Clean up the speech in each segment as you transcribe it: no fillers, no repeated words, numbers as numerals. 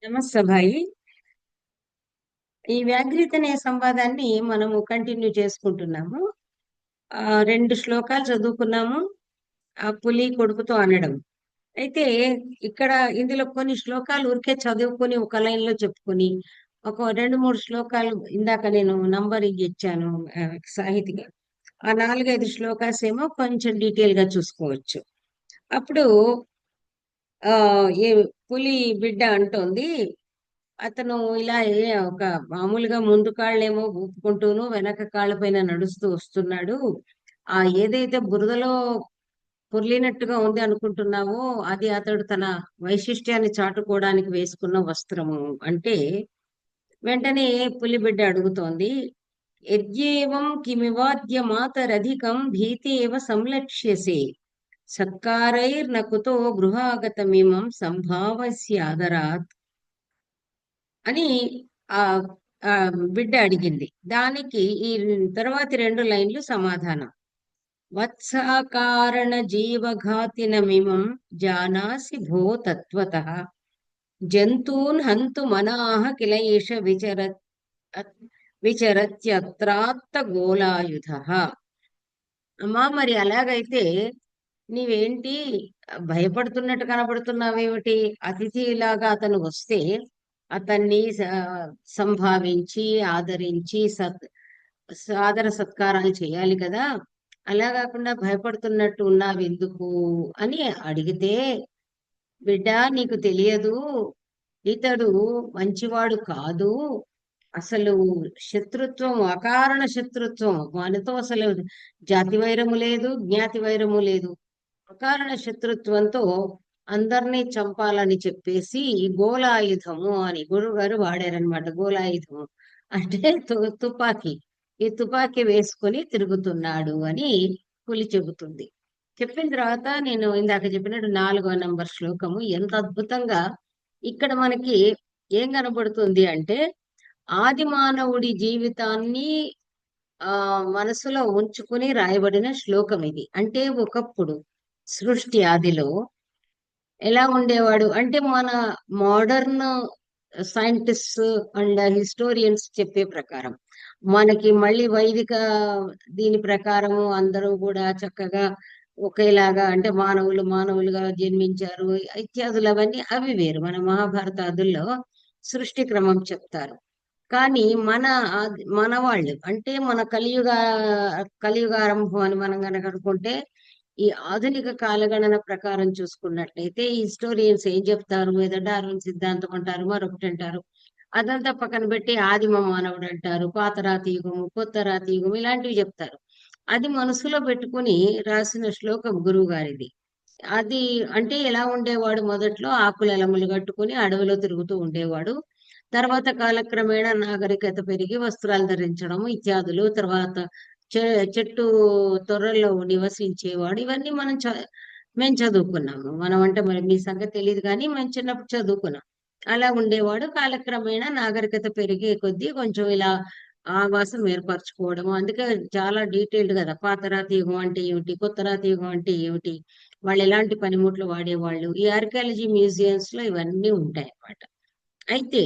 నమస్తే భాయి. ఈ వ్యాఘ్రిత అనే సంవాదాన్ని మనము కంటిన్యూ చేసుకుంటున్నాము. రెండు శ్లోకాలు చదువుకున్నాము. ఆ పులి కొడుకుతో అనడం. అయితే ఇక్కడ ఇందులో కొన్ని శ్లోకాలు ఊరికే చదువుకొని ఒక లైన్ లో చెప్పుకొని ఒక రెండు మూడు శ్లోకాలు ఇందాక నేను నంబరింగ్ ఇచ్చాను సాహితిగా. ఆ నాలుగైదు శ్లోకాస్ ఏమో కొంచెం డీటెయిల్ గా చూసుకోవచ్చు. అప్పుడు ఆ ఈ పులి బిడ్డ అంటోంది, అతను ఇలా ఒక మామూలుగా ముందు కాళ్ళేమో ఊపుకుంటూను వెనక కాళ్ళ పైన నడుస్తూ వస్తున్నాడు. ఆ ఏదైతే బురదలో పొర్లినట్టుగా ఉంది అనుకుంటున్నావో అది అతడు తన వైశిష్ట్యాన్ని చాటుకోవడానికి వేసుకున్న వస్త్రము అంటే, వెంటనే పులిబిడ్డ అడుగుతోంది, యద్యేవం కిమివాద్య మాతరధికం భీతేవ సంలక్ష్యసే సత్కారైర్నకుతో గృహాగతమిమం సంభావస్యాదరాత్ అని ఆ ఆ బిడ్డ అడిగింది. దానికి ఈ తర్వాతి రెండు లైన్లు సమాధానం. వత్సాకారణ జీవఘాతినమిమం జానాసి భో తత్వతః జంతూన్ హంతు మనాహ కిల ఏష విచరత్యత్రాత్త గోళాయుధః. అమ్మా, మరి అలాగైతే నీవేంటి భయపడుతున్నట్టు కనబడుతున్నావేమిటి? అతిథిలాగా అతను వస్తే అతన్ని సంభావించి ఆదరించి సాదర సత్కారాలు చేయాలి కదా. అలా కాకుండా భయపడుతున్నట్టు ఉన్నావెందుకు అని అడిగితే, బిడ్డ నీకు తెలియదు, ఇతడు మంచివాడు కాదు, అసలు శత్రుత్వం అకారణ శత్రుత్వం, మనతో అసలు జాతి వైరము లేదు, జ్ఞాతి వైరము లేదు, అకారణ శత్రుత్వంతో అందరినీ చంపాలని చెప్పేసి ఈ గోళాయుధము అని గురువు గారు వాడారనమాట. గోళాయుధము అంటే తుపాకీ, ఈ తుపాకీ వేసుకొని తిరుగుతున్నాడు అని పులి చెబుతుంది. చెప్పిన తర్వాత నేను ఇందాక చెప్పినట్టు 4వ నంబర్ శ్లోకము ఎంత అద్భుతంగా ఇక్కడ మనకి ఏం కనబడుతుంది అంటే, ఆది మానవుడి జీవితాన్ని ఆ మనసులో ఉంచుకుని రాయబడిన శ్లోకం ఇది. అంటే ఒకప్పుడు సృష్టి ఆదిలో ఎలా ఉండేవాడు అంటే, మన మోడర్న్ సైంటిస్ట్ అండ్ హిస్టోరియన్స్ చెప్పే ప్రకారం మనకి మళ్ళీ వైదిక దీని ప్రకారము అందరూ కూడా చక్కగా ఒకేలాగా అంటే మానవులు మానవులుగా జన్మించారు ఇత్యాదులు అవన్నీ అవి వేరు. మన మహాభారతాదుల్లో సృష్టి క్రమం చెప్తారు. కానీ మన వాళ్ళు అంటే మన కలియుగ ఆరంభం అని మనం కనుక అనుకుంటే, ఈ ఆధునిక కాలగణన ప్రకారం చూసుకున్నట్లయితే ఈ హిస్టోరియన్స్ ఏం చెప్తారు, ఏదో డార్విన్ సిద్ధాంతం అంటారు, మరొకటి అంటారు. అదంతా పక్కన పెట్టి ఆదిమ మానవుడు అంటారు, పాత రాతి యుగము, కొత్త రాతి యుగం ఇలాంటివి చెప్తారు. అది మనసులో పెట్టుకుని రాసిన శ్లోకం గురువు గారిది. అది అంటే ఎలా ఉండేవాడు, మొదట్లో ఆకులెలములు కట్టుకుని అడవిలో తిరుగుతూ ఉండేవాడు. తర్వాత కాలక్రమేణా నాగరికత పెరిగి వస్త్రాలు ధరించడం ఇత్యాదులు, తర్వాత చెట్టు తొర్రల్లో నివసించేవాడు. ఇవన్నీ మేము చదువుకున్నాము. మనం అంటే మరి మీ సంగతి తెలియదు కానీ మేము చిన్నప్పుడు చదువుకున్నాం. అలా ఉండేవాడు. కాలక్రమేణా నాగరికత పెరిగే కొద్దీ కొంచెం ఇలా ఆవాసం ఏర్పరచుకోవడం. అందుకే చాలా డీటెయిల్డ్ కదా, పాత రాతి యుగం అంటే ఏమిటి, కొత్త రాతి యుగం అంటే ఏమిటి, వాళ్ళు ఎలాంటి పనిముట్లు వాడేవాళ్ళు, ఈ ఆర్కియాలజీ మ్యూజియంస్ లో ఇవన్నీ ఉంటాయి అన్నమాట. అయితే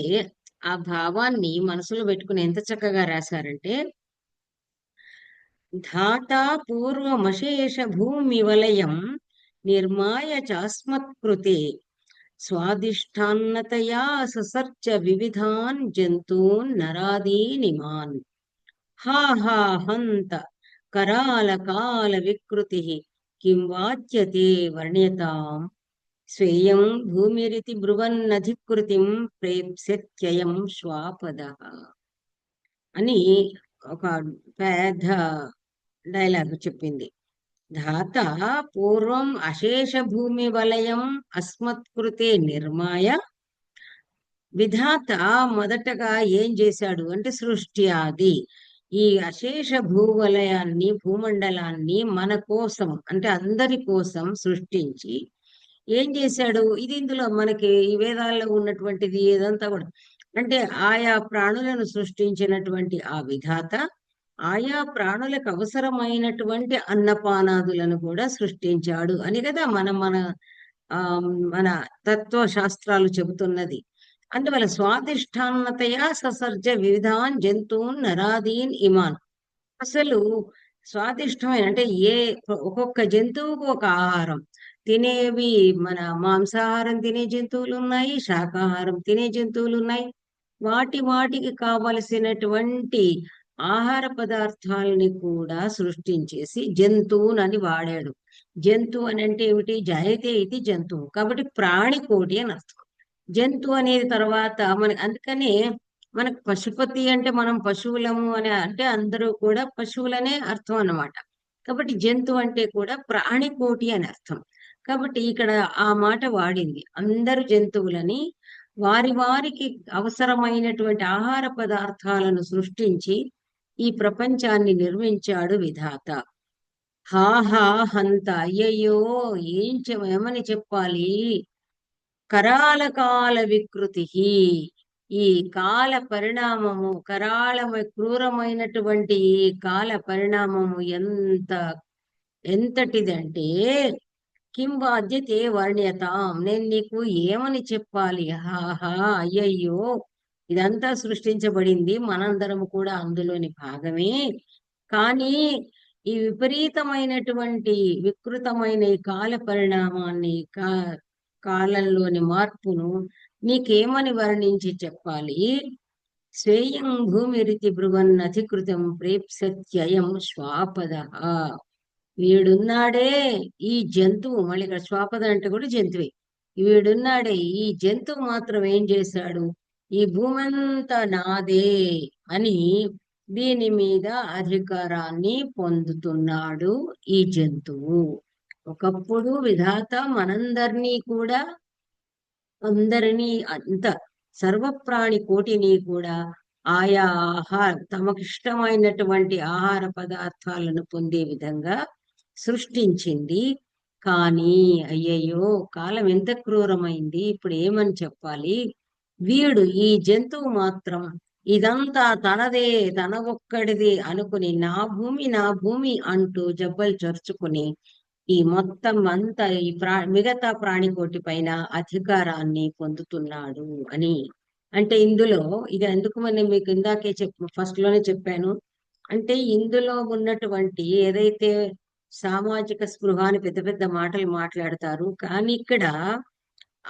ఆ భావాన్ని మనసులో పెట్టుకుని ఎంత చక్కగా రాశారంటే, ధాతా పూర్వమశేష భూమి వలయం నిర్మాయ చాస్మత్కృతే స్వాదిష్టాన్నతయా ససర్జ వివిధాన్ జంతూన్ నరాదీనిమాన్. హా హా హంత కరాల కాల వికృతి కిం వాచ్యతే వర్ణ్యతాం స్వేయం భూమిరితి బ్రువన్నధికృతిం ప్రేప్స్యత్యయం శ్వాపదః అని ఒక పెద్ద డైలాగ్ చెప్పింది. ధాత పూర్వం అశేష భూమి వలయం అస్మత్కృతే నిర్మాయ. విధాత మొదటగా ఏం చేశాడు అంటే సృష్టి ఆది ఈ అశేష భూవలయాన్ని భూమండలాన్ని మన కోసం అంటే అందరి కోసం సృష్టించి ఏం చేశాడు, ఇది ఇందులో మనకి ఈ వేదాల్లో ఉన్నటువంటిది ఏదంతా కూడా. అంటే ఆయా ప్రాణులను సృష్టించినటువంటి ఆ విధాత ఆయా ప్రాణులకు అవసరమైనటువంటి అన్నపానాదులను కూడా సృష్టించాడు అని కదా మన మన ఆ మన తత్వ శాస్త్రాలు చెబుతున్నది. అందువల్ల స్వాదిష్టాన్నతయా ససర్జ వివిధాన్ జంతువున్ నరాదీన్ ఇమాన్. అసలు స్వాదిష్టమైన అంటే ఒక్కొక్క జంతువుకు ఒక ఆహారం తినేవి. మన మాంసాహారం తినే జంతువులు ఉన్నాయి, శాకాహారం తినే జంతువులు ఉన్నాయి. వాటికి కావలసినటువంటి ఆహార పదార్థాలని కూడా సృష్టించేసి జంతువునని వాడాడు. జంతువు అని అంటే ఏమిటి? జయతే ఇది జంతువు, కాబట్టి ప్రాణికోటి అని అర్థం. జంతువు అనేది తర్వాత అందుకనే మనకు పశుపతి అంటే మనం పశువులము అని అంటే అందరూ కూడా పశువులనే అర్థం అన్నమాట. కాబట్టి జంతువు అంటే కూడా ప్రాణికోటి అని అర్థం. కాబట్టి ఇక్కడ ఆ మాట వాడింది. అందరు జంతువులని వారికి అవసరమైనటువంటి ఆహార పదార్థాలను సృష్టించి ఈ ప్రపంచాన్ని నిర్మించాడు విధాత. హాహా హంత, అయ్యయ్యో, ఏమని చెప్పాలి? కరాల కాల వికృతి, ఈ కాల పరిణామము, క్రూరమైనటువంటి ఈ కాల పరిణామము ఎంతటిదంటే కిం బాధ్యతే వర్ణ్యతాం, నేను నీకు ఏమని చెప్పాలి? హాహా, అయ్యయ్యో, ఇదంతా సృష్టించబడింది, మనందరము కూడా అందులోని భాగమే. కానీ ఈ విపరీతమైనటువంటి వికృతమైన ఈ కాల పరిణామాన్ని, కాలంలోని మార్పును నీకేమని వర్ణించి చెప్పాలి? స్వేయం భూమిరితి భృవన్నధికృతం ప్రేప్సత్యయం శ్వాపద. వీడున్నాడే ఈ జంతువు, మళ్ళీ ఇక్కడ శ్వాపద అంటే కూడా జంతువే. వీడున్నాడే ఈ జంతువు మాత్రం ఏం చేశాడు? ఈ భూమంతా నాదే అని దీని మీద అధికారాన్ని పొందుతున్నాడు ఈ జంతువు. ఒకప్పుడు విధాత మనందరినీ కూడా, అందరినీ, అంత సర్వప్రాణి కోటిని కూడా ఆయా తమకిష్టమైనటువంటి ఆహార పదార్థాలను పొందే విధంగా సృష్టించింది. కానీ అయ్యయ్యో, కాలం ఎంత క్రూరమైంది, ఇప్పుడు ఏమని చెప్పాలి? వీడు ఈ జంతువు మాత్రం ఇదంతా తనదే, తన ఒక్కడిది అనుకుని నా భూమి అంటూ జబ్బలు చరుచుకుని ఈ మొత్తం అంతా ఈ మిగతా ప్రాణికోటి పైన అధికారాన్ని పొందుతున్నాడు అని. అంటే ఇందులో ఇది ఎందుకు మీకు ఇందాకే ఫస్ట్ లోనే చెప్పాను. అంటే ఇందులో ఉన్నటువంటి ఏదైతే సామాజిక స్పృహాన్ని పెద్ద పెద్ద మాటలు మాట్లాడతారు, కానీ ఇక్కడ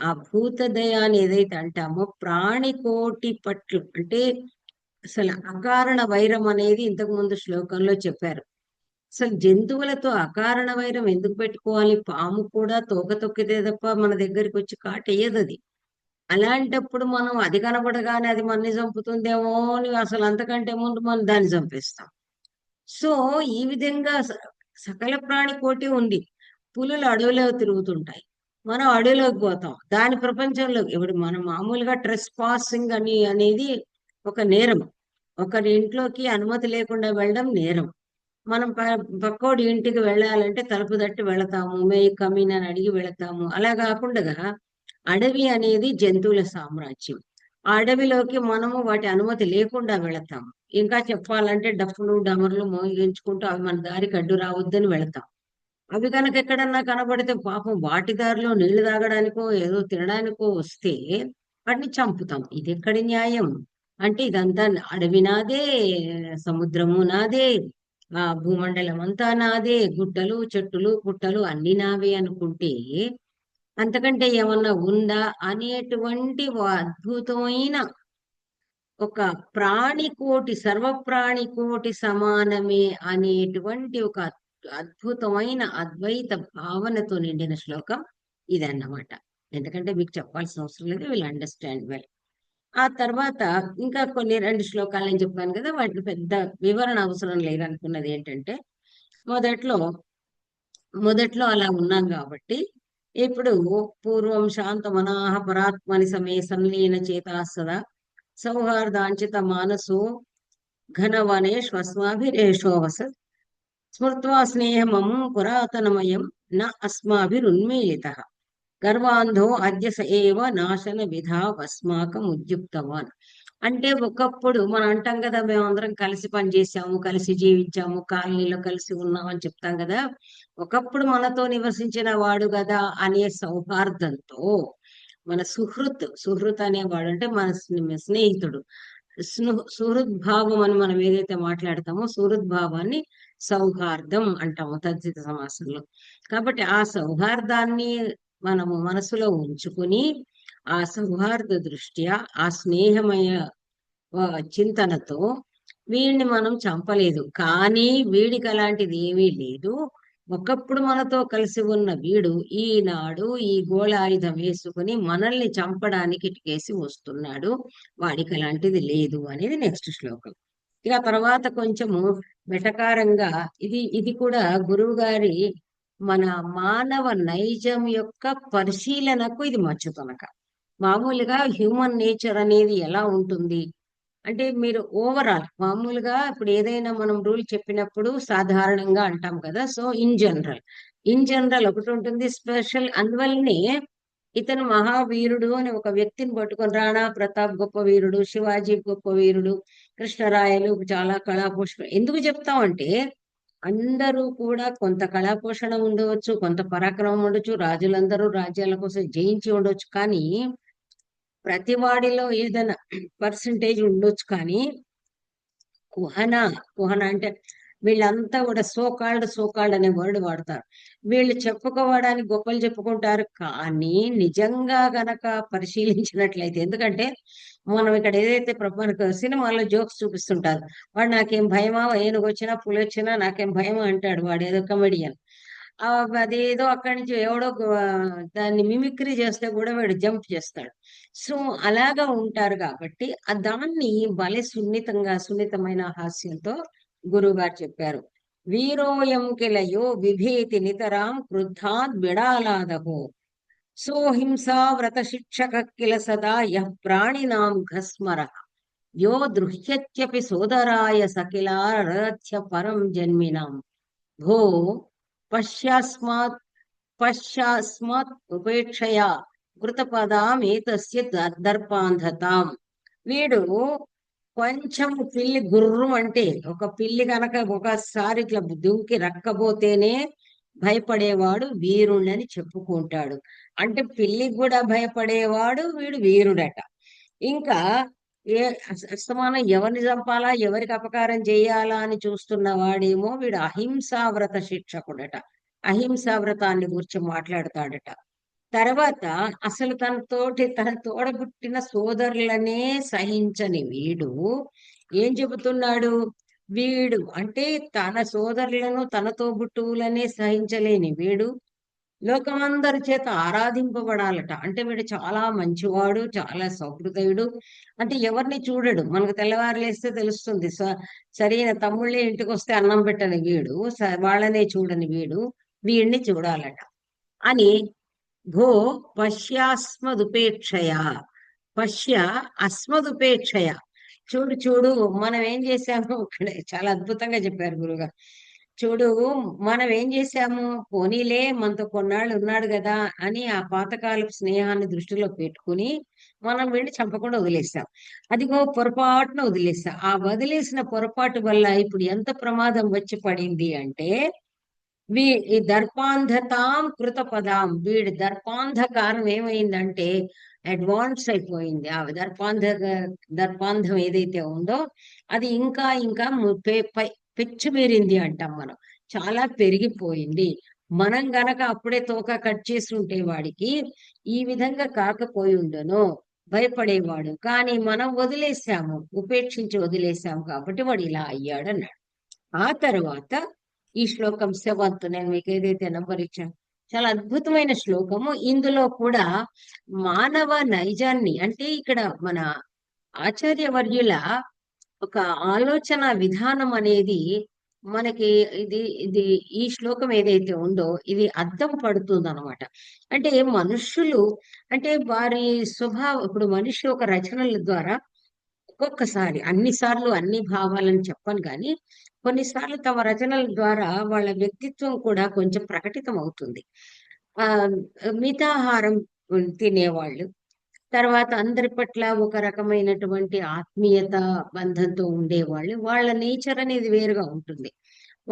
ఆ భూతదయ అని ఏదైతే అంటామో ప్రాణికోటి పట్ల, అంటే అసలు అకారణ వైరం అనేది ఇంతకు ముందు శ్లోకంలో చెప్పారు. అసలు జంతువులతో అకారణ వైరం ఎందుకు పెట్టుకోవాలి? పాము కూడా తోక తొక్కితే తప్ప మన దగ్గరికి వచ్చి కాటేయదు అది. అలాంటప్పుడు మనం అది కనబడగానే అది మనని చంపుతుందేమో అని అసలు అంతకంటే ముందు మనం దాన్ని చంపేస్తాం. సో ఈ విధంగా సకల ప్రాణి కోటి ఉంది. పులులు అడవిలో తిరుగుతుంటాయి, మనం అడవిలోకి పోతాం, దాని ప్రపంచంలోకి. ఇప్పుడు మనం మామూలుగా ట్రెస్ పాసింగ్ అనేది ఒక నేరం. ఒకరి ఇంట్లోకి అనుమతి లేకుండా వెళ్ళడం నేరం. మనం పక్కోడి ఇంటికి వెళ్ళాలంటే తలుపు తట్టి వెళతాము, మే కమీన్ అని అడిగి వెళతాము. అలా కాకుండా అడవి అనేది జంతువుల సామ్రాజ్యం. ఆ అడవిలోకి మనము వాటి అనుమతి లేకుండా వెళతాము. ఇంకా చెప్పాలంటే డప్పులు డమరులు మోగించుకుంటూ అవి మన దారికి అడ్డు రావద్దని వెళతాం. అవి కనుక ఎక్కడన్నా కనబడితే పాపం వాటి దారిలో నీళ్లు తాగడానికో ఏదో తినడానికో వస్తే వాటిని చంపుతాం. ఇది ఎక్కడి న్యాయం? అంటే ఇదంతా అడవి నాదే, సముద్రము నాదే, ఆ భూమండలం అంతా నాదే, గుట్టలు చెట్టులు పుట్టలు అన్ని నావే అనుకుంటే అంతకంటే ఏమన్నా ఉందా అనేటువంటి అద్భుతమైన ఒక ప్రాణికోటి, సర్వప్రాణికోటి సమానమే అనేటువంటి ఒక అద్భుతమైన అద్వైత భావనతో నిండిన శ్లోకం ఇదన్నమాట. ఎందుకంటే మీకు చెప్పాల్సిన అవసరం లేదు, విల్ అండర్స్టాండ్ వెల్. ఆ తర్వాత ఇంకా కొన్ని 2 శ్లోకాలు నేను చెప్పాను కదా, వాటికి పెద్ద వివరణ అవసరం లేదనుకున్నది ఏంటంటే, మొదట్లో అలా ఉన్నాం కాబట్టి ఇప్పుడు పూర్వం శాంతమనాహ పరాత్మని సమే సంలీన చేతా సదా సౌహార్దాంచిత మానసో ఘనవనే శ్వస్మాభిరేషోవస స్మృత్వా స్నేహమము పురాతనమయం న అస్మాభిరున్మీలిత గర్వాంధో అద్య స ఏవ నాశన విధా వస్మాకం ఉద్యుక్తవాన్. అంటే ఒకప్పుడు మనం అంటాం కదా, మేమందరం కలిసి పనిచేసాము, కలిసి జీవించాము, కాలనీలో కలిసి ఉన్నాం అని చెప్తాం కదా. ఒకప్పుడు మనతో నివసించిన వాడు కదా అనే సౌహార్దంతో మన సుహృత్ అనేవాడు అంటే మన స్నేహితుడు. సుహృద్భావం అని మనం ఏదైతే మాట్లాడతామో సుహృద్భావాన్ని సౌహార్దం అంటాము తద్ధిత సమాసంలో. కాబట్టి ఆ సౌహార్దాన్ని మనము మనసులో ఉంచుకుని ఆ సౌహార్ద దృష్ట్యా ఆ స్నేహమయ చింతనతో వీడిని మనం చంపలేదు, కానీ వీడికి అలాంటిది ఏమీ లేదు. ఒకప్పుడు మనతో కలిసి ఉన్న వీడు ఈనాడు ఈ గోళాయుధం వేసుకుని మనల్ని చంపడానికి ఇటుకేసి వస్తున్నాడు. వాడికి అలాంటిది లేదు అనేది నెక్స్ట్ శ్లోకం. ఇక తర్వాత కొంచెము వెటకారంగా ఇది ఇది కూడా గురువు గారి మన మానవ నైజం యొక్క పరిశీలనకు ఇది మచ్చుతనక. మామూలుగా హ్యూమన్ నేచర్ అనేది ఎలా ఉంటుంది అంటే, మీరు ఓవరాల్ మామూలుగా ఇప్పుడు ఏదైనా మనం రూల్ చెప్పినప్పుడు సాధారణంగా అంటాం కదా. సో ఇన్ జనరల్ ఒకటి ఉంటుంది, స్పెషల్. అందువల్లనే ఇతను మహావీరుడు అని ఒక వ్యక్తిని పట్టుకొని రాణా ప్రతాప్ గొప్ప వీరుడు, శివాజీ గొప్ప వీరుడు, కృష్ణరాయలు చాలా కళాపోషణ ఎందుకు చెప్తామంటే, అందరూ కూడా కొంత కళాపోషణ ఉండవచ్చు, కొంత పరాక్రమం ఉండొచ్చు, రాజులందరూ రాజ్యాల కోసం జయించి ఉండొచ్చు, కానీ ప్రతి వాడిలో ఏదైనా పర్సంటేజ్ ఉండొచ్చు. కానీ కుహన కుహన అంటే వీళ్ళంతా కూడా సోకాల్డ్ అనే వర్డ్ వాడతారు. వీళ్ళు చెప్పుకోవడానికి గొప్పలు చెప్పుకుంటారు, కానీ నిజంగా గనక పరిశీలించినట్లయితే, ఎందుకంటే మనం ఇక్కడ ఏదైతే మనకు సినిమాలో జోక్స్ చూపిస్తుంటారు, వాడు నాకేం భయమా, ఏనుగు వచ్చినా పులి వచ్చినా నాకేం భయమా అంటాడు వాడు, ఏదో కమెడియన్. అదేదో అక్కడి నుంచి ఎవడో దాన్ని మిమిక్రీ చేస్తే కూడా వాడు జంప్ చేస్తాడు. సో అలాగా ఉంటారు కాబట్టి దాన్ని భలే సున్నితమైన హాస్యంతో గురువు గారు చెప్పారు. వీరోయం కిలయో విభేతి నితరాం క్రుద్ధాద్ బిడాలాదహో సోహింసా వ్రత శిక్షక కిల సదా యః ప్రాణినాం ఘస్మర యో దృహ్యత్యపి సోదరాయ సకిలారథ్య పరం జన్మినాం భో పశ్యాస్మాత్ పశ్చాస్మాత్ ఉపేక్షయా కృతపదామేతస్య దర్పాంధతాం. వీడు కొంచెం పిల్లి గుర్రం అంటే, ఒక పిల్లి కనుక ఒకసారి ఇట్లా దుంకి రక్కపోతేనే భయపడేవాడు వీరుణ్ణని చెప్పుకుంటాడు. అంటే పిల్లికి కూడా భయపడేవాడు వీడు వీరుడట. ఇంకా ఏ అస్తమానం ఎవరిని చంపాలా, ఎవరికి అపకారం చేయాలా అని చూస్తున్న వాడేమో వీడు అహింసావ్రత శిక్షకుడట. అహింసావ్రతాన్ని గురించి మాట్లాడతాడట. తర్వాత అసలు తన తోడబుట్టిన సోదరులనే సహించని వీడు ఏం చెబుతున్నాడు? వీడు అంటే తన సోదరులను తన తోబుట్టువులనే సహించలేని వీడు లోకమందరి చేత ఆరాధింపబడాలట. అంటే వీడు చాలా మంచివాడు, చాలా సహృదయుడు. అంటే ఎవరిని చూడడు. మనకు తెల్లవారు లేస్తే తెలుస్తుంది. సరైన తమ్ముళ్ళే ఇంటికి వస్తే అన్నం పెట్టని వీడు, వాళ్ళనే చూడని వీడు వీడిని చూడాలట అని. భో పశ్యాస్మదుపేక్షయ, పశ్య అస్మదుపేక్షయ. చూడు చూడు మనం ఏం చేశాము ఇక్కడ చాలా అద్భుతంగా చెప్పారు గురుగారు. చూడు మనం ఏం చేశాము, పోనీలే మనతో కొన్నాళ్ళు ఉన్నాడు కదా అని ఆ పాతకాలపు స్నేహాన్ని దృష్టిలో పెట్టుకుని మనం వీడిని చంపకుండా వదిలేస్తాం. అదిగో పొరపాటున వదిలేస్తాం. ఆ వదిలేసిన పొరపాటు వల్ల ఇప్పుడు ఎంత ప్రమాదం వచ్చి పడింది అంటే, ఈ దర్పాంధతాం కృత పదాం, వీడి దర్పాంధకారం ఏమైందంటే అడ్వాన్స్ అయిపోయింది. ఆ దర్పాంధం ఏదైతే ఉందో అది ఇంకా ఇంకా పెచ్చుమీరింది అంటాం మనం. చాలా పెరిగిపోయింది. మనం గనక అప్పుడే తోక కట్ చేసి ఉంటే వాడికి ఈ విధంగా కాకపోయి ఉండను, భయపడేవాడు. కానీ మనం వదిలేసాము, ఉపేక్షించి వదిలేసాము కాబట్టి వాడు ఇలా అయ్యాడు అన్నాడు. ఆ తర్వాత ఈ శ్లోకం 7th, నేను మీకు ఏదైతే నంబర్ ఇచ్చాను, చాలా అద్భుతమైన శ్లోకము. ఇందులో కూడా మానవ నైజాన్ని అంటే ఇక్కడ మన ఆచార్యవర్యుల ఒక ఆలోచన విధానం అనేది మనకి ఇది ఇది ఈ శ్లోకం ఏదైతే ఉందో ఇది అద్దం పడుతుంది అనమాట. అంటే మనుష్యులు అంటే వారి స్వభావం, ఇప్పుడు మనిషి ఒక రచనల ద్వారా ఒక్కొక్కసారి, అన్నిసార్లు అన్ని భావాలను చెప్పను కానీ కొన్నిసార్లు తమ రచనల ద్వారా వాళ్ళ వ్యక్తిత్వం కూడా కొంచెం ప్రకటితం అవుతుంది. ఆ మితాహారం తినేవాళ్ళు, తర్వాత అందరి పట్ల ఒక రకమైనటువంటి ఆత్మీయత బంధంతో ఉండేవాళ్ళు, వాళ్ళ నేచర్ అనేది వేరుగా ఉంటుంది.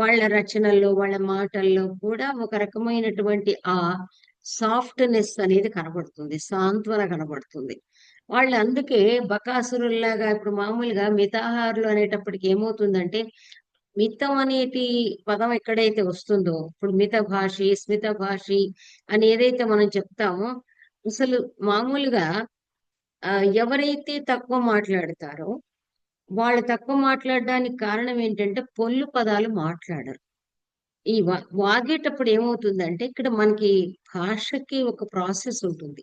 వాళ్ళ రచనల్లో వాళ్ళ మాటల్లో కూడా ఒక రకమైనటువంటి ఆ సాఫ్ట్‌నెస్ అనేది కనబడుతుంది. సాంత్వన కనబడుతుంది. వాళ్ళు అందుకే బకాసురుల్లాగా ఇప్పుడు మామూలుగా మితాహారులు అనేటప్పటికి ఏమవుతుందంటే, మితం అనేటి పదం ఎక్కడైతే వస్తుందో, ఇప్పుడు మితభాషి, స్మితభాషి అని ఏదైతే మనం చెప్తామో, అసలు మామూలుగా ఎవరైతే తక్కువ మాట్లాడతారో, వాళ్ళు తక్కువ మాట్లాడడానికి కారణం ఏంటంటే, పొల్లు పదాలు మాట్లాడరు. ఈ వాగేటప్పుడు ఏమవుతుందంటే, ఇక్కడ మనకి భాషకి ఒక ప్రాసెస్ ఉంటుంది.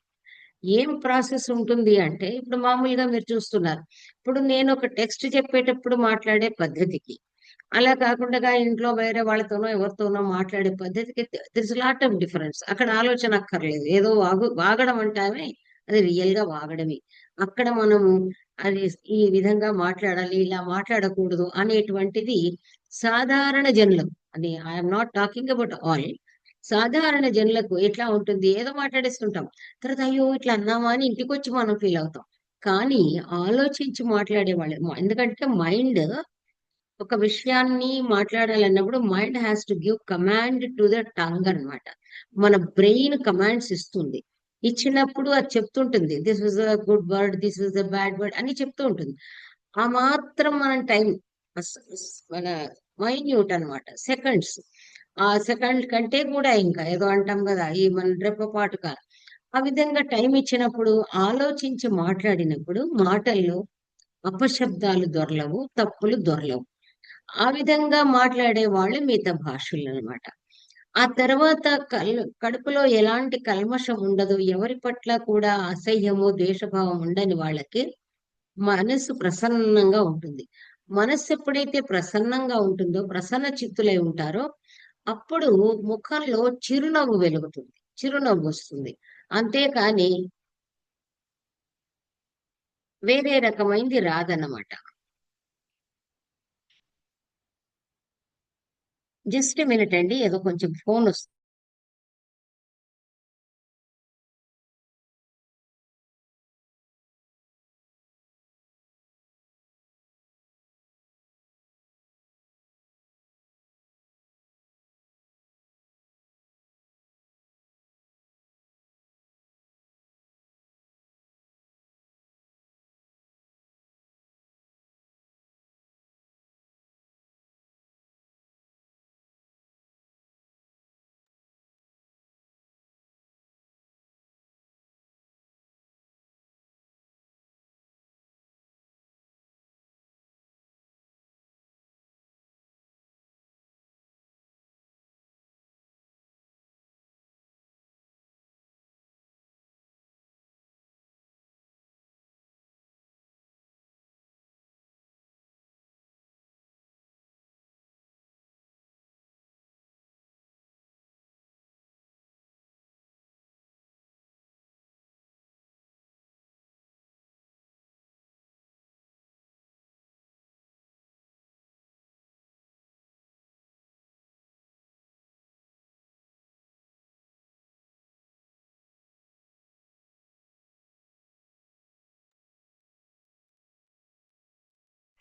ఏం ప్రాసెస్ ఉంటుంది అంటే, ఇప్పుడు మామూలుగా మీరు చూస్తున్నారు. ఇప్పుడు నేను ఒక టెక్స్ట్ చెప్పేటప్పుడు మాట్లాడే పద్ధతికి, అలా కాకుండా ఇంట్లో వేరే వాళ్ళతోనో, ఎవరితోనో మాట్లాడే పద్ధతికి there is lot of difference. అక్కడ ఆలోచన అక్కర్లేదు. ఏదో వాగడం అంటామే అది రియల్‌గా వాగడమే. అక్కడ మనము అది ఈ విధంగా మాట్లాడాలి, ఇలా మాట్లాడకూడదు అనేటువంటిది సాధారణ జనులకు అని I'm not talking about all. సాధారణ జనులకు ఎట్లా ఉంటుంది? ఏదో మాట్లాడేస్తుంటాం. తర్వాత అయ్యో! ఇట్లా అన్నామా అని ఇంటికొచ్చి మనం ఫీల్ అవుతాం. కానీ ఆలోచించి మాట్లాడేవాళ్ళు ఎందుకంటే మైండ్ ఒక విషయాన్ని మాట్లాడాలన్నప్పుడు mind has to give command to the tongue అన్నమాట. మన బ్రెయిన్ కమాండ్స్ ఇస్తుంది. ఇచ్చినప్పుడు అది చెప్తుంటుంది. This was a good word, this was a bad word అని చెప్తూ ఉంటుంది. ఆ మాత్రం మనం టైం మన మైన్యూట్ అన్నమాట. సెకండ్స్. ఆ సెకండ్ కంటే కూడా ఇంకా ఏదో అంటాం కదా! ఈ మన రెప్పపాటు కాలం. ఆ విధంగా టైం ఇచ్చినప్పుడు ఆలోచించి మాట్లాడినప్పుడు మాటల్లో అపశబ్దాలు దొర్లవు, తప్పులు దొర్లవు. ఆ విధంగా మాట్లాడే వాళ్ళు మితభాషులనమాట. ఆ తర్వాత కడుపులో ఎలాంటి కల్మషం ఉండదు. ఎవరి పట్ల కూడా అసహ్యము, ద్వేషభావం ఉండని వాళ్ళకి మనసు ప్రసన్నంగా ఉంటుంది. మనస్సు ఎప్పుడైతే ప్రసన్నంగా ఉంటుందో, ప్రసన్న చిత్తులై ఉంటారో, అప్పుడు ముఖంలో చిరునవ్వు వెలుగుతుంది. చిరునవ్వొస్తుంది. అంతేకాని వేరే రకమైంది రాదన్నమాట. జస్ట్ ఎ మినిట్ అండి. ఏదో కొంచెం ఫోనొస్తుంది.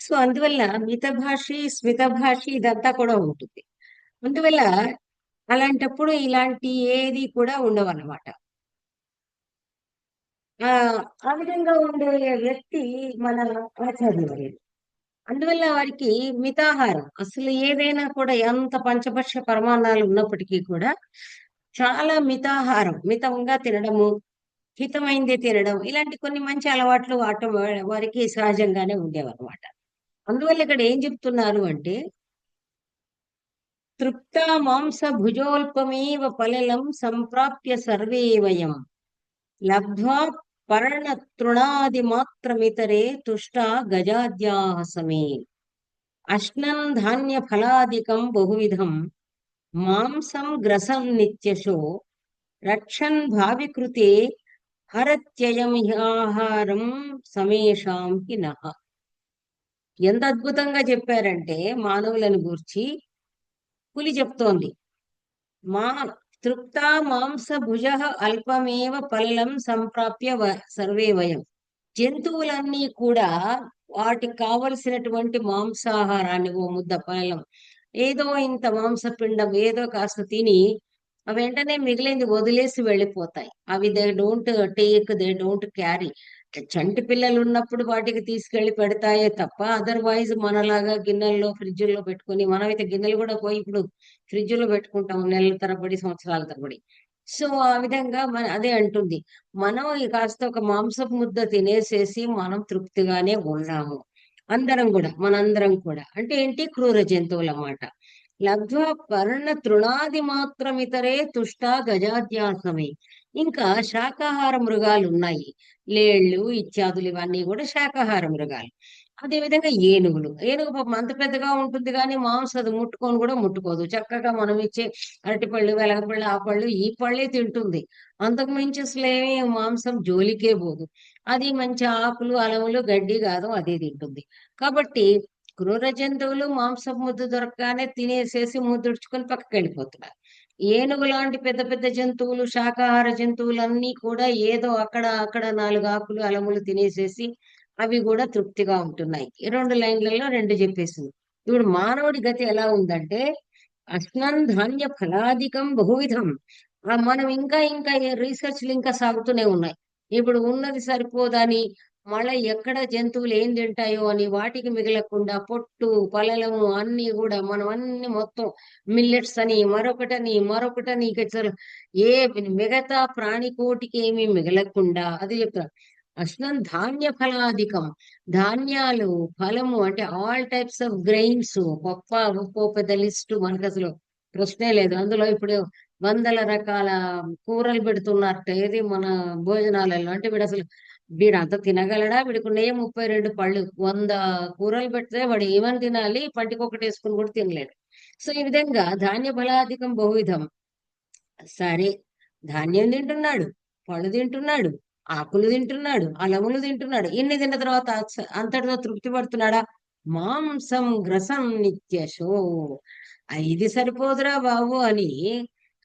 సో, అందువల్ల మితభాషి, స్మితభాషి ఇదంతా కూడా ఉంటుంది. అందువల్ల అలాంటప్పుడు ఇలాంటి ఏది కూడా ఉండవన్నమాట. ఆ విధంగా ఉండే వ్యక్తి మన ఆచార్యవర్యులు. అందువల్ల వారికి మితాహారం అసలు ఏదైనా కూడా ఎంత పంచభక్ష పరమాన్నాలు ఉన్నప్పటికీ కూడా చాలా మితాహారం, మితంగా తినడము, హితమైందే తినడం ఇలాంటి కొన్ని మంచి అలవాట్లు వారికి సహజంగానే ఉండేవన్నమాట. అందువల్ల ఇక్కడ ఏం చెప్తున్నారు అంటే తృప్తా మాంసభుజోల్పమేవ పలలం సంప్రాప్య సర్వే వయం లబ్ధ్వా పర్ణతృణాదిమాత్రమితరే తుష్టా గజాద్యాః సమే అశ్నన్ ధాన్యఫలాదికం బహువిధం మాంసం గ్రసన్ నిత్యశో రక్షన్ భావికృతే హరత్యయమిహాహారం సమేషాం హి నః. ఎంత అద్భుతంగా చెప్పారంటే మానవులను గూర్చి పులి చెప్తోంది. మా తృప్తా మాంసభుజ అల్పమేవ పలలం సంప్రాప్య సర్వే వయం. జంతువులన్నీ కూడా వాటికి కావలసినటువంటి మాంసాహారాన్ని ఓ ముద్ద పలలం ఏదో ఇంత మాంసపిండం ఏదో కాస్త తిని వెంటనే మిగిలింది వదిలేసి వెళ్ళిపోతాయి. అవి they don't take, they don't carry. చంటి పిల్లలు ఉన్నప్పుడు వాటికి తీసుకెళ్లి పెడతాయే తప్ప, అదర్వైజ్ మనలాగా గిన్నెల్లో ఫ్రిడ్జ్‌లో పెట్టుకొని, మనమైతే గిన్నెలు కూడా పోయి ఇప్పుడు ఫ్రిడ్జ్‌లో పెట్టుకుంటాం నెలల తరబడి, సంవత్సరాల తరబడి. సో, ఆ విధంగా అదే అంటుంది. మనం ఈ కాస్త ఒక మాంసపు ముద్ద తినేసేసి మనం తృప్తిగానే ఉన్నాము. అందరం గూడా, మనందరం కూడా. అంటే ఏంటి? క్రూర జంతువులమాట. లబ్ధ్వా పర్ణ తృణాది మాత్రమితరే తుష్టా గజాధ్యాసమే. ఇంకా శాకాహార మృగాలున్నాయి. లేళ్ళు ఇత్యాదులు ఇవన్నీ కూడా శాకాహార మృగాలు. అదే విధంగా ఏనుగులు. ఏనుగు పాపం అంత పెద్దగా ఉంటుంది గానీ మాంసం అది ముట్టుకొని కూడా ముట్టుకోదు. చక్కగా మనం ఇచ్చే అరటిపళ్ళు, వెలగపళ్ళు, ఆ పళ్ళు, ఈ పళ్ళే తింటుంది. అంతకు మించి అసలేమి మాంసం జోలికే పోదు. అది మంచి ఆకులు, అలములు, గడ్డి, గాదం అదే తింటుంది. కాబట్టి క్రూర జంతువులు మాంసపు ముద్ద దొరకగానే తినేసేసి ముద్దుడుచుకొని పక్కకెళ్ళిపోతున్నారు. ఏనుగు లాంటి పెద్ద పెద్ద జంతువులు, శాకాహార జంతువులన్నీ కూడా ఏదో అక్కడ అక్కడ 4 ఆకులు, అలములు తినేసేసి అవి కూడా తృప్తిగా ఉంటున్నాయి. ఈ 2 లైన్‌లలో 2 చెప్పేసింది. ఇప్పుడు మానవుడి గతి ఎలా ఉందంటే, అశ్నం ధాన్య ఫలాదికం బహువిధం. మనం ఇంకా రీసెర్చ్‌లు ఇంకా సాగుతూనే ఉన్నాయి. ఇప్పుడు ఉన్నది సరిపోదని మళ్ళా ఎక్కడ జంతువులు ఏం తింటాయో అని వాటికి మిగలకుండా పొట్టు, పలలము అన్నీ గూడా మనం అన్ని మొత్తం మిల్లెట్స్ అని, మరొకటని ఇక అసలు ఏ మిగతా ప్రాణికోటికి ఏమీ మిగలకుండా అది చెప్తున్నా. అస్నం ధాన్య ఫలాదికం. ధాన్యాలు, ఫలము అంటే ఆల్ టైప్స్ ఆఫ్ గ్రెయిన్స్, పప్ప, ఉప్పో పెద్ద లిస్టు మనకసలు ప్రశ్నే లేదు. అందులో ఇప్పుడు వందల రకాల కూరలు పెడుతున్నారట. ఏది మన భోజనాలలో. అంటే వీడంత తినగలడా? వీడికున్నయే 32 పళ్ళు. 100 కూరలు పెడితే వాడు ఏమని తినాలి? పంటికొకటేసుకొని కూడా తినలేడు. సో, ఈ విధంగా ధాన్య ఫలాధికం బహువిధం. సరే. ధాన్యం తింటున్నాడు, పళ్ళు తింటున్నాడు, ఆకులు తింటున్నాడు, అలములు తింటున్నాడు. ఇన్ని తిన్న తర్వాత అంతటితో తృప్తి పడుతున్నాడా? మాంసం గ్రసం నిత్యశో. ఇది సరిపోదురా బాబు అని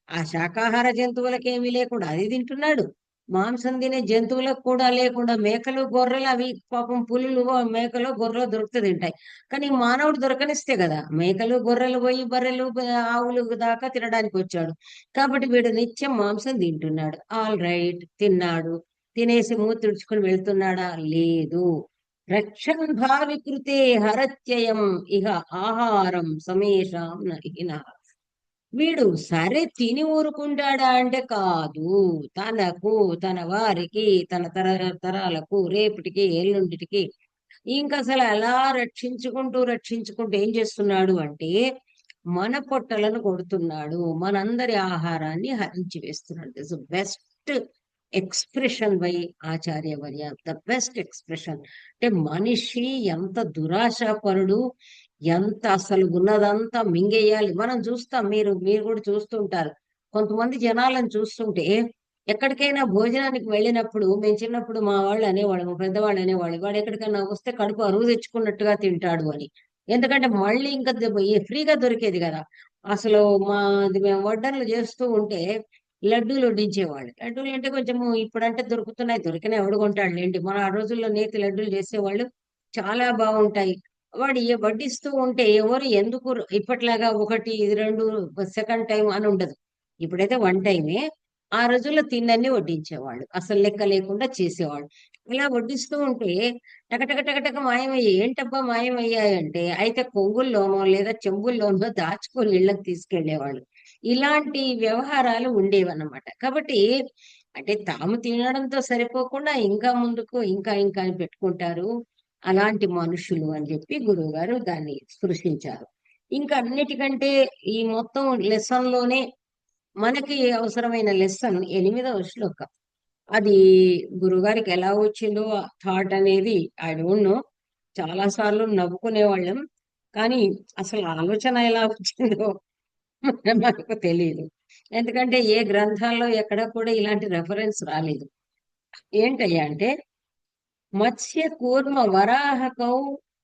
ఆ శాకాహార జంతువులకేమీ లేకుండా అది తింటున్నాడు. మాంసం తినే జంతువులకు కూడా లేకుండా మేకలు, గొర్రెలు అవి పాపం పులులు, మేకలు, గొర్రెలు దొరికితే తింటాయి. కానీ మానవుడు దొరకనిస్తే కదా! మేకలు, గొర్రెలు పోయి బర్రెలు, ఆవులు దాకా తినడానికొచ్చాడు. కాబట్టి వీడు నిత్యం మాంసం తింటున్నాడు. All right. తిన్నాడు. తినేసి మూతి తుడుచుకొని వెళ్తున్నాడా? లేదు. రక్షన్ భావికృతే హరత్యయం ఇహ ఆహారం సమేషాం నహినః. వీడు సరే తిని ఊరుకుంటాడా అంటే కాదు. తనకు, తన వారికి, తన తరాలకు, రేపటికి, ఎల్లుండిటికి ఇంకసలు అలా రక్షించుకుంటూ ఏం చేస్తున్నాడు అంటే, మన పొట్టలను కొడుతున్నాడు. మనందరి ఆహారాన్ని హరించి వేస్తున్నాడు. దిస్ బెస్ట్ ఎక్స్‌ప్రెషన్ బై ఆచార్యవర్య. The best expression. అంటే మనిషి ఎంత దురాశాపరుడు, ఎంత అసలు ఉన్నదంతా మింగేయాలి. మనం చూస్తాం. మీరు కూడా చూస్తూ ఉంటారు. కొంతమంది జనాలను చూస్తుంటే ఎక్కడికైనా భోజనానికి వెళ్ళినప్పుడు మేము చిన్నప్పుడు మా వాళ్ళు అనేవాళ్ళు, మా పెద్దవాళ్ళు అనేవాళ్ళు, "వాడు ఎక్కడికైనా వస్తే కడుపు అరువు తెచ్చుకున్నట్టుగా తింటాడు" అని. ఎందుకంటే మళ్ళీ ఇంకా ఫ్రీగా దొరికేది గదా! అసలు మాది మేము వడ్డనలు చేస్తూ ఉంటే లడ్డూలు వడ్డించేవాళ్ళు. లడ్డూలంటే కొంచెము ఇప్పుడంటే దొరుకుతున్నాయి. దొరికినా ఎవడు కొంటాడులెండి. మన ఆ రోజుల్లో నేతి లడ్డూలు చేసేవాళ్ళు. చాలా బావుంటాయి. వాడు వడ్డిస్తూ ఉంటే ఎవరు ఎందుకు ఇప్పట్లాగా 1, 2 సెకండ్ టైమ్ అని ఉండదు. ఇప్పుడైతే వన్ టైమే. ఆ రోజుల్లో తిన్నన్ని వడ్డించేవాళ్ళు. అసలు లెక్క లేకుండా చేసేవాళ్ళు. ఇలా వడ్డిస్తూ ఉంటే టక మాయమయ్యాయి. ఏంటబ్బా మాయమయ్యాయంటే, అయితే కొంగుల్లోనో లేదా చెంబుల్లోనో దాచుకొని ఇళ్ళకి తీసుకెళ్ళేవాళ్ళు. ఇలాంటి వ్యవహారాలు ఉండేవన్నమాట. కాబట్టి అంటే తాము తినడంతో సరిపోకుండా ఇంకా ముందుకు ఇంకా అని పెట్టుకుంటారు. అలాంటి మనుషులు అని చెప్పి గురువుగారు దాన్ని స్పృశించారు. ఇంకా అన్నిటికంటే ఈ మొత్తం లెసన్‌లోనే మనకి అవసరమైన లెసన్ 8వ శ్లోకం. అది గురువుగారికి ఎలా వచ్చిందో థాట్ అనేది ఐ డోంట్ నో. చాలా సార్లు నవ్వుకునేవాళ్ళం. కానీ అసలు ఆలోచన ఎలా వచ్చిందో మనకు తెలీదు. ఎందుకంటే ఏ గ్రంథాల్లో ఎక్కడ కూడా ఇలాంటి రిఫరెన్స్ రాలేదు. ఏంటయ్యా అంటే మత్స్య కూర్మ వరాహకౌ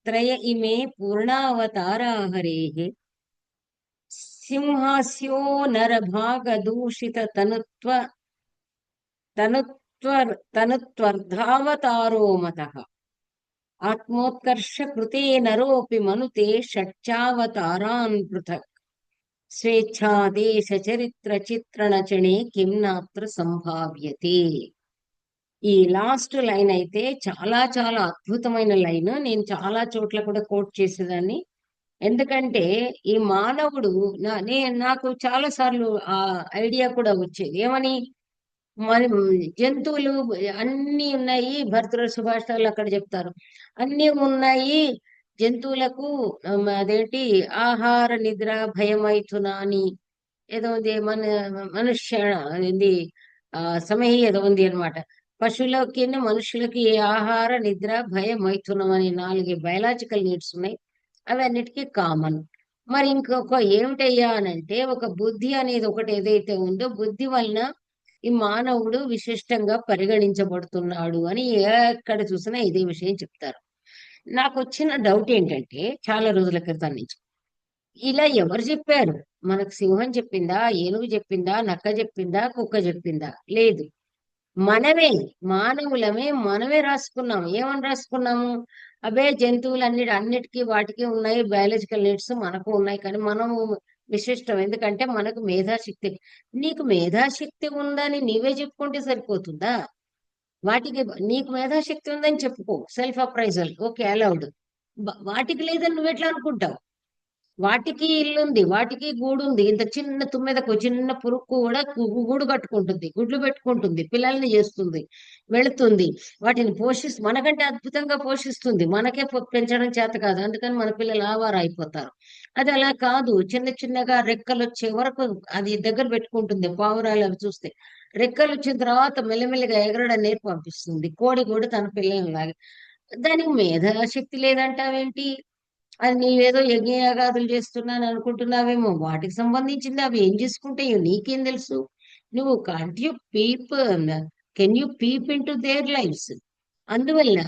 త్రయ ఇమే పూర్ణావతారా హరేః సింహాస్యో నరభాగ దూషిత తనుత్వర్ధావతారో మతః ఆత్మోత్కర్ష కృతే నరోపి మనుతే షట్చావతారాన్ పృథక్. స్వేచ్ఛాదేశ చరిత్ర చిత్రణ చణే కిం నాత్ర సంభావ్యతే. ఈ లాస్ట్ లైన్ అయితే చాలా చాలా అద్భుతమైన లైన్. నేను చాలా చోట్ల కూడా కోట్ చేసేదాన్ని. ఎందుకంటే ఈ మానవుడు నాకు చాలా సార్లు ఆ ఐడియా కూడా వచ్చేది. ఏమని? మరి జంతువులు అన్ని ఉన్నాయి. భర్తృ సుభాషితాలు అక్కడ చెప్తారు. అన్ని ఉన్నాయి జంతువులకు. అదేంటి, ఆహార నిద్ర భయమైథునాని ఏదో ఉంది. మనుష్య ఇది సమహి ఏదో ఉంది అనమాట. పశువులకి మనుషులకి ఆహార నిద్ర భయ మైథునం అనే 4 బయలాజికల్ నీడ్స్ ఉన్నాయి. అవి అన్నిటికీ కామన్. మరి ఇంకొక ఏమిటయ్యా అనంటే, ఒక బుద్ధి అనేది ఒకటి ఏదైతే ఉందో, బుద్ధి వలన ఈ మానవుడు విశిష్టంగా పరిగణించబడుతున్నాడు అని ఎక్కడ చూసినా ఇదే విషయం చెప్తారు. నాకు వచ్చిన డౌట్ ఏంటంటే, చాలా రోజుల క్రితం నుంచి, ఇలా ఎవరు చెప్పారు? మనకు సింహం చెప్పిందా, ఏనుగు చెప్పిందా, నక్క చెప్పిందా, కుక్క చెప్పిందా? లేదు. మనమే, మానవులమే, మనమే రాసుకున్నాము. ఏమని రాసుకున్నాము? అబ్బే అన్నిటికీ వాటికి ఉన్నాయి బయాలజికల్ నీడ్స్, మనకు ఉన్నాయి. కానీ మనము విశిష్టం. ఎందుకంటే మనకు మేధాశక్తి. నీకు మేధాశక్తి ఉందని నీవే చెప్పుకుంటే సరిపోతుందా? వాటికి నీకు మేధాశక్తి ఉందని చెప్పుకో, సెల్ఫ్ అప్రైజల్, ఓకే, అలౌడ్. వాటికి లేదని నువ్వెట్లా అనుకుంటావు? వాటికి ఇల్లుంది, వాటికి గూడు ఉంది. ఇంత చిన్న తుమ్మెదకు చిన్న పురుగు కూడా గూడు కట్టుకుంటుంది, గుడ్లు పెట్టుకుంటుంది, పిల్లల్ని చేస్తుంది, వెళుతుంది. వాటిని మనకంటే అద్భుతంగా పోషిస్తుంది. మనకే పెంచడం చేత కాదు, అందుకని మన పిల్లలు ఆవారా అయిపోతారు. అది అలా కాదు. చిన్న చిన్నగా రెక్కలు వచ్చే వరకు అది దగ్గర పెట్టుకుంటుంది. పావురాలు అవి చూస్తే రెక్కలు వచ్చిన తర్వాత మెల్లమెల్లగా ఎగరడం నేర్పి పంపిస్తుంది. కోడి కూడా తన పిల్లల్ని లాగా. దానికి మేధాశక్తి లేదంటావేంటి? అది నీవేదో యజ్ఞయాగాదులు చేస్తున్నాను అనుకుంటున్నావేమో. వాటికి సంబంధించింది అవి ఏం చేసుకుంటాయో నీకేం తెలుసు? నువ్వు can't you peep can you peep in to their lifes? అందువల్ల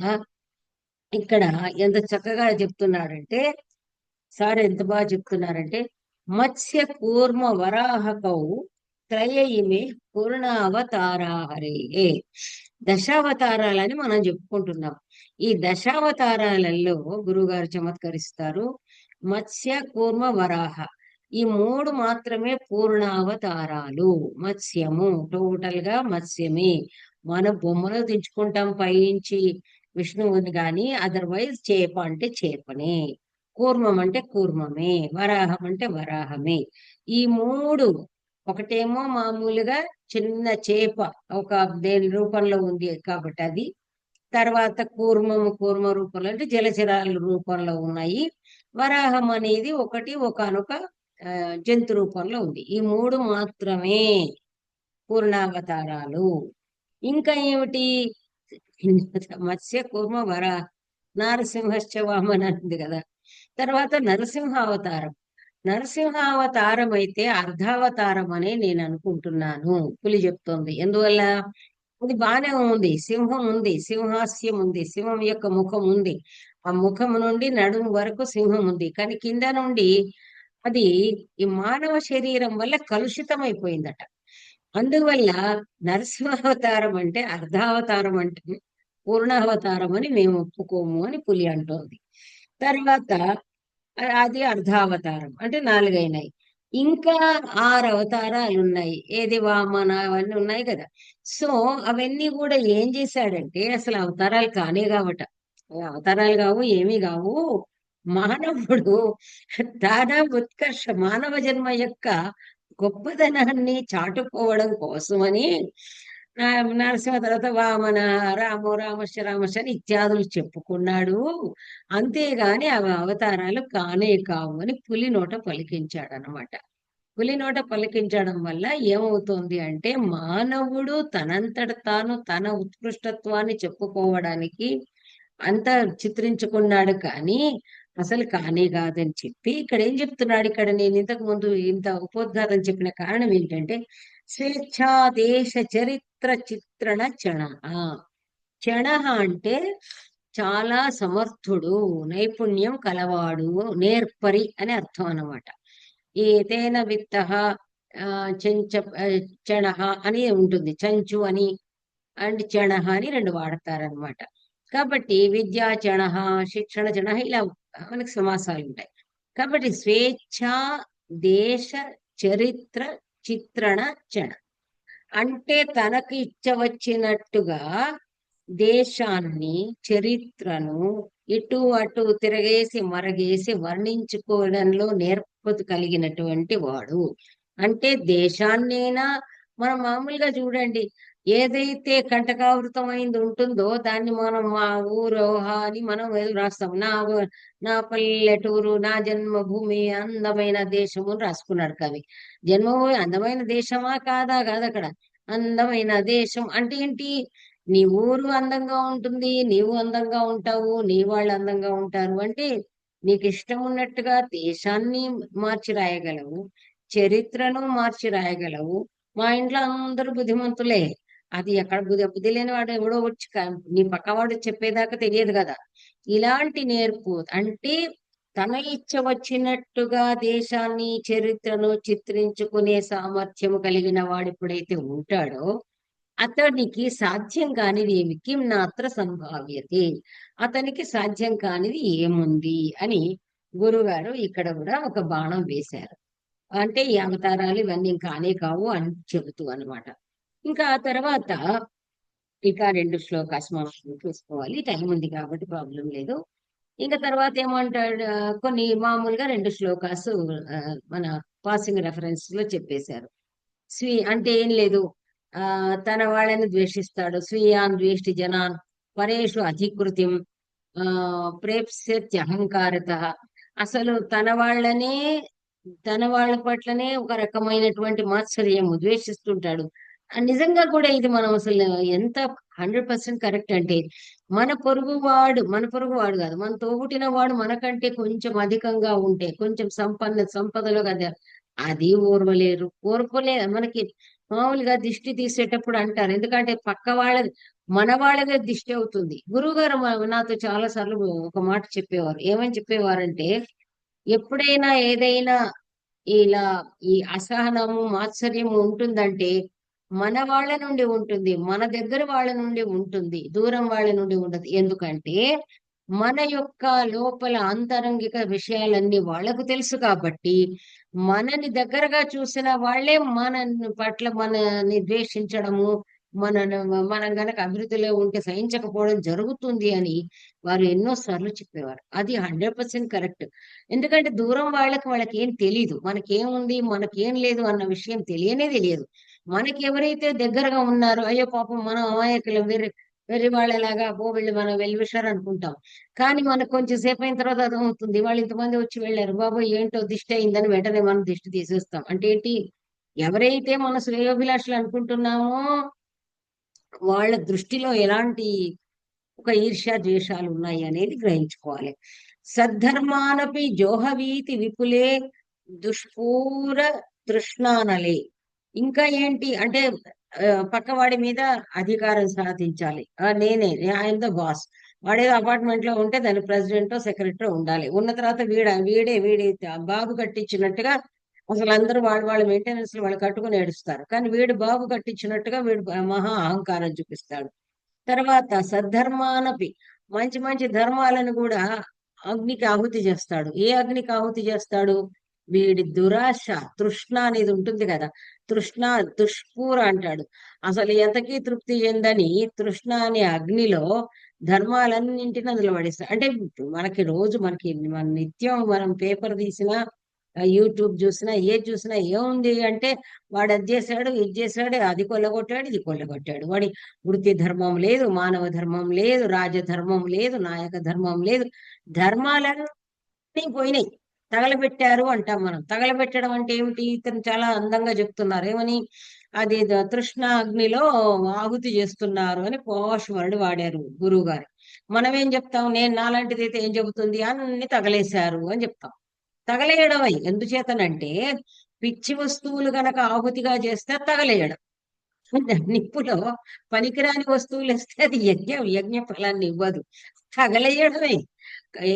ఇక్కడ ఎంత చక్కగా చెప్తున్నాడంటే, సార్ ఎంత బాగా చెప్తున్నారంటే, మత్స్య కూర్మ వరాహకౌ త్రయ ఇమే పూర్ణావతారాహరే. దశావతారాలని మనం చెప్పుకుంటున్నాం. ఈ దశావతారాలలో గురుగారు చమత్కరిస్తారు. మత్స్య కూర్మ వరాహ ఈ 3 మాత్రమే పూర్ణావతారాలు. మత్స్యము టోటల్ గా మత్స్యమే. మన బొమ్మలు దించుకుంటాం పైనుంచి విష్ణువుని గాని, అదర్వైజ్ చేప అంటే చేపనే, కూర్మం అంటే కూర్మమే, వరాహం అంటే వరాహమే. ఈ 3 ఒకటేమో మామూలుగా చిన్న చేప, ఒక దేని రూపంలో ఉంది కాబట్టి అది. తర్వాత కూర్మ రూపంలో అంటే జలచరాల రూపంలో ఉన్నాయి. వరాహం అనేది ఒకటి ఒకానొక జంతు రూపంలో ఉంది. ఈ 3 మాత్రమే పూర్ణావతారాలు. ఇంకా ఏమిటి? మత్స్య కూర్మ వరాహ నారసింహశ్చ వామన ఉంది కదా. తర్వాత నరసింహావతారం. నరసింహావతారం అయితే అర్ధావతారం అనే నేను అనుకుంటున్నాను, పులి చెప్తోంది. ఎందువల్ల? అది బానే ఉంది, సింహం ఉంది, సింహాస్యం ఉంది, సింహం యొక్క ముఖం ఉంది. ఆ ముఖం నుండి నడుము వరకు సింహం ఉంది. కానీ కింద నుండి అది ఈ మానవ శరీరం వల్ల కలుషితం అయిపోయిందట. అందువల్ల నరసింహావతారం అంటే అర్ధావతారం అంటే పూర్ణావతారం అని మేము ఒప్పుకోము అని పులి అంటోంది. తర్వాత అది అర్ధావతారం అంటే 4 అయినాయి. ఇంకా 6 అవతారాలు ఉన్నాయి. ఏది వామన అవన్నీ ఉన్నాయి కదా. సో అవన్నీ కూడా ఏం చేశాడంటే, అసలు అవతారాలు కానే కావట. అవి అవతారాలు కావు, ఏమీ కావు. మానవుడు తన ఉత్కర్ష, మానవ జన్మ యొక్క గొప్పదనాన్ని చాటుకోవడం కోసమని నరసింహ తర్వాత వామన, రామో రామశ్చ రామశ్చ అని ఇత్యాదులు చెప్పుకున్నాడు. అంతేగాని అవి అవతారాలు కానే కావు అని పులి నోట పలికించాడు అనమాట. పులి నోట పలికించడం వల్ల ఏమవుతుంది అంటే, మానవుడు తనంతట తాను తన ఉత్కృష్టత్వాన్ని చెప్పుకోవడానికి అంత చిత్రించుకున్నాడు. కానీ అసలు కానే కాదని చెప్పి ఇక్కడ ఏం చెప్తున్నాడు? ఇక్కడ నేను ఇంతకు ముందు ఇంత ఉపోద్ఘాతం చెప్పిన కారణం ఏంటంటే, స్వేచ్ఛాదేశ చరిత్ర చిత్రణ చణ. చణ అంటే చాలా సమర్థుడు, నైపుణ్యం కలవాడు, నేర్పరి అని అర్థం అన్నమాట. ఈ తేన విత్త చెంచ చణ అని ఉంటుంది, చంచు అని అండ్ చణ అని 2 వాడతారనమాట. కాబట్టి విద్యా చణ, శిక్షణ చణ ఇలా మనకి సమాసాలు ఉంటాయి. కాబట్టి స్వేచ్ఛ దేశ చరిత్ర చిత్రణ చణ. అంటే తనకు ఇచ్చవచ్చినట్టుగా దేశాన్ని, చరిత్రను ఇటు అటు తిరగేసి మరగేసి వర్ణించుకోవడంలో నేర్పరి కలిగినటువంటి వాడు. అంటే దేశాన్నైనా మనం మామూలుగా చూడండి, ఏదైతే కంటకావృతమైంది ఉంటుందో దాన్ని మనం మా ఊరోహ అని మనం ఏదో రాస్తాం. నా పల్లెటూరు, నా జన్మభూమి అందమైన దేశము అని రాసుకున్నాడు కవి. జన్మభూమి అందమైన దేశమా కాదా? కాదు అక్కడ. అందమైన దేశం అంటే ఏంటి? నీ ఊరు అందంగా ఉంటుంది, నీవు అందంగా ఉంటావు, నీ వాళ్ళు అందంగా ఉంటారు అంటే నీకు ఇష్టం ఉన్నట్టుగా దేశాన్ని మార్చి రాయగలవు, చరిత్రను మార్చి రాయగలవు. మా ఇంట్లో అందరూ బుద్ధిమంతులే. అది ఎక్కడ బుద్ధి లేని వాడు ఎవడో వచ్చి నీ పక్కవాడు చెప్పేదాకా తెలియదు కదా. ఇలాంటి నేర్పు అంటే తన ఇచ్చ వచ్చినట్టుగా దేశాన్ని, చరిత్రను చిత్రించుకునే సామర్థ్యము కలిగిన వాడు ఎప్పుడైతే ఉంటాడో అతనికి సాధ్యం కానిది ఏమి? కిం నాత్ర సంభావ్యతే. అతనికి సాధ్యం కానిది ఏముంది అని గురుగారు ఇక్కడ కూడా ఒక బాణం వేశారు. అంటే ఈ అవతారాలు ఇవన్నీ కానే కావు అని చెబుతూ అనమాట. ఇంకా ఆ తర్వాత ఇంకా 2 శ్లోకాస్ మనం చూసుకోవాలి. టైం ఉంది కాబట్టి ప్రాబ్లం లేదు. ఇంకా తర్వాత ఏమంటాడు, కొన్ని మామూలుగా 2 శ్లోకాస్ మన పాసింగ్ రెఫరెన్స్ లో చెప్పేశారు. అంటే ఏం లేదు, తన వాళ్ళని ద్వేషిస్తాడు. స్వీయాన్ ద్వేష్టి జనాన్ పరేషు అధికృతిం ప్రేప్స్యత్యహంకారత. అసలు తన వాళ్ళ పట్లనే ఒక రకమైనటువంటి మాత్సర్యం ద్వేషిస్తుంటాడు. నిజంగా కూడా ఇది మనం అసలు ఎంత 100% కరెక్ట్ అంటే, మన పొరుగువాడు కాదు, మన తోబుట్టిన వాడు మనకంటే కొంచెం అధికంగా ఉంటే, కొంచెం సంపదలో కదా, అది ఓర్పలే మనకి. మామూలుగా దిష్టి తీసేటప్పుడు అంటారు, ఎందుకంటే పక్క వాళ్ళది మన వాళ్ళదే దిష్టి అవుతుంది. గురువు గారు నాతో చాలా సార్లు ఒక మాట చెప్పేవారు. ఏమని చెప్పేవారంటే, ఎప్పుడైనా ఏదైనా ఇలా ఈ అసహనము మాత్సర్యము ఉంటుందంటే మన వాళ్ళ నుండి ఉంటుంది, మన దగ్గర వాళ్ళ నుండి ఉంటుంది, దూరం వాళ్ళ నుండి ఉండదు. ఎందుకంటే మన యొక్క లోపల అంతరంగిక విషయాలన్నీ వాళ్ళకు తెలుసు కాబట్టి, మనని దగ్గరగా చూసిన వాళ్ళే మన పట్ల మనని ద్వేషించడము, మన మనం గనక అభివృద్ధిలో ఉంటే సహించకపోవడం జరుగుతుంది అని వారు ఎన్నో సార్లు చెప్పేవారు. అది 100% కరెక్ట్. ఎందుకంటే దూరం వాళ్ళకి ఏం తెలీదు, మనకేముంది మనకేం లేదు అన్న విషయం తెలియనే తెలియదు. మనకి ఎవరైతే దగ్గరగా ఉన్నారో, అయ్యో పాపం మనం అమాయకులు, వెర్రి వాళ్ళలాగా అబ్బో వీళ్ళు మనం వెల్విషర్ అనుకుంటాం. కానీ మనకు కొంచెం సేపు అయిన తర్వాత అర్థమవుతుంది, వాళ్ళు ఇంతమంది వచ్చి వెళ్ళారు బాబు ఏంటో దిష్టి అయిందని వెంటనే మనం దిష్టి తీసేస్తాం. అంటే ఏంటి? ఎవరైతే మన శ్రేయోభిలాషులు అనుకుంటున్నామో వాళ్ళ దృష్టిలో ఎలాంటి ఒక ఈర్ష్య ద్వేషాలు ఉన్నాయి అనేది గ్రహించుకోవాలి. సద్ధర్మానపి జోహవీతి విపులే దుష్పూర తృష్ణానలే. ఇంకా ఏంటి అంటే, పక్కవాడి మీద అధికారం సాధించాలి. I'm the boss. వాడేదో అపార్ట్మెంట్ లో ఉంటే దాని ప్రెసిడెంటో సెక్రటరీ ఉండాలి. ఉన్న తర్వాత వీడి బాబు కట్టించినట్టుగా అసలు అందరూ వాళ్ళ మెయింటెనెన్స్ వాళ్ళు కట్టుకుని ఏడుస్తారు. కానీ వీడు బాబు కట్టించినట్టుగా వీడు మహా అహంకారం చూపిస్తాడు. తర్వాత సద్ధర్మానపి, మంచి మంచి ధర్మాలను కూడా అగ్నికి ఆహుతి చేస్తాడు. ఏ అగ్నికి ఆహుతి చేస్తాడు? వీడి దురాశ, తృష్ణ అనేది ఉంటుంది కదా, తృష్ణ దుష్పూర అంటాడు. అసలు ఎంతకీ తృప్తి చెందని తృష్ణ అనే అగ్నిలో ధర్మాలన్నింటిని అందులో పడేస్తాడు. అంటే మనకి మన నిత్యం మనం పేపర్ తీసినా, యూట్యూబ్ చూసినా, ఏది చూసినా ఏముంది అంటే, వాడు అది చేశాడు, ఇది చేశాడు, అది కొల్లగొట్టాడు, ఇది కొల్లగొట్టాడు. వాడి వృత్తి ధర్మం లేదు, మానవ ధర్మం లేదు, రాజధర్మం లేదు, నాయక ధర్మం లేదు. ధర్మాలన్నీ పోయినాయి. తగలబెట్టారు అంటాం మనం. తగలబెట్టడం అంటే ఏమిటి? ఇతను చాలా అందంగా చెప్తున్నారు ఏమని, అది తృష్ణ అగ్నిలో ఆహుతి చేస్తున్నారు అని పోష్ వర్డ్ వాడారు గురువు గారు. మనం ఏం చెప్తాం? నాలాంటిది అయితే ఏం చెబుతుంది, అన్ని తగలేశారు అని చెప్తాం. తగలేయడమై ఎందుచేతనంటే, పిచ్చి వస్తువులు గనక ఆహుతిగా చేస్తే తగలేయడం. నిప్పులో పనికిరాని వస్తువులు వేస్తే అది యజ్ఞ ఫలాన్ని ఇవ్వదు, తగలేయడమే.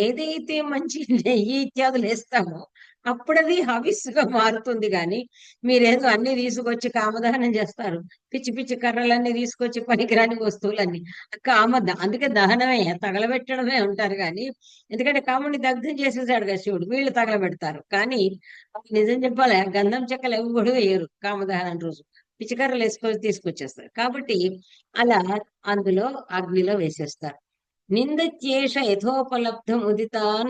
ఏదైతే మంచి నెయ్యి ఇత్యాదులు వేస్తామో అప్పుడది హవిస్సుగా మారుతుంది గాని, మీరేదో అన్నీ తీసుకొచ్చి కామదహనం చేస్తారు. పిచ్చి పిచ్చి కర్రలన్నీ తీసుకొచ్చి పనికిరాని వస్తువులన్నీ. అందుకే దహనమే తగలబెట్టడమే అంటారు గాని, ఎందుకంటే కాముడిని దగ్ధం చేసేసాడు కదా శివుడు. వీళ్ళు తగలబెడతారు. కానీ నిజం చెప్పాలా గంధం చెక్కలు ఎవ్వడు కూడా వేయరు కామదహనం రోజు. పిచ్చి కర్రలు తీసుకొచ్చేస్తారు. కాబట్టి అలా అందులో అగ్నిలో వేసేస్తారు. నిందత్యేష యథోపలబ్ధం ఉదితాన్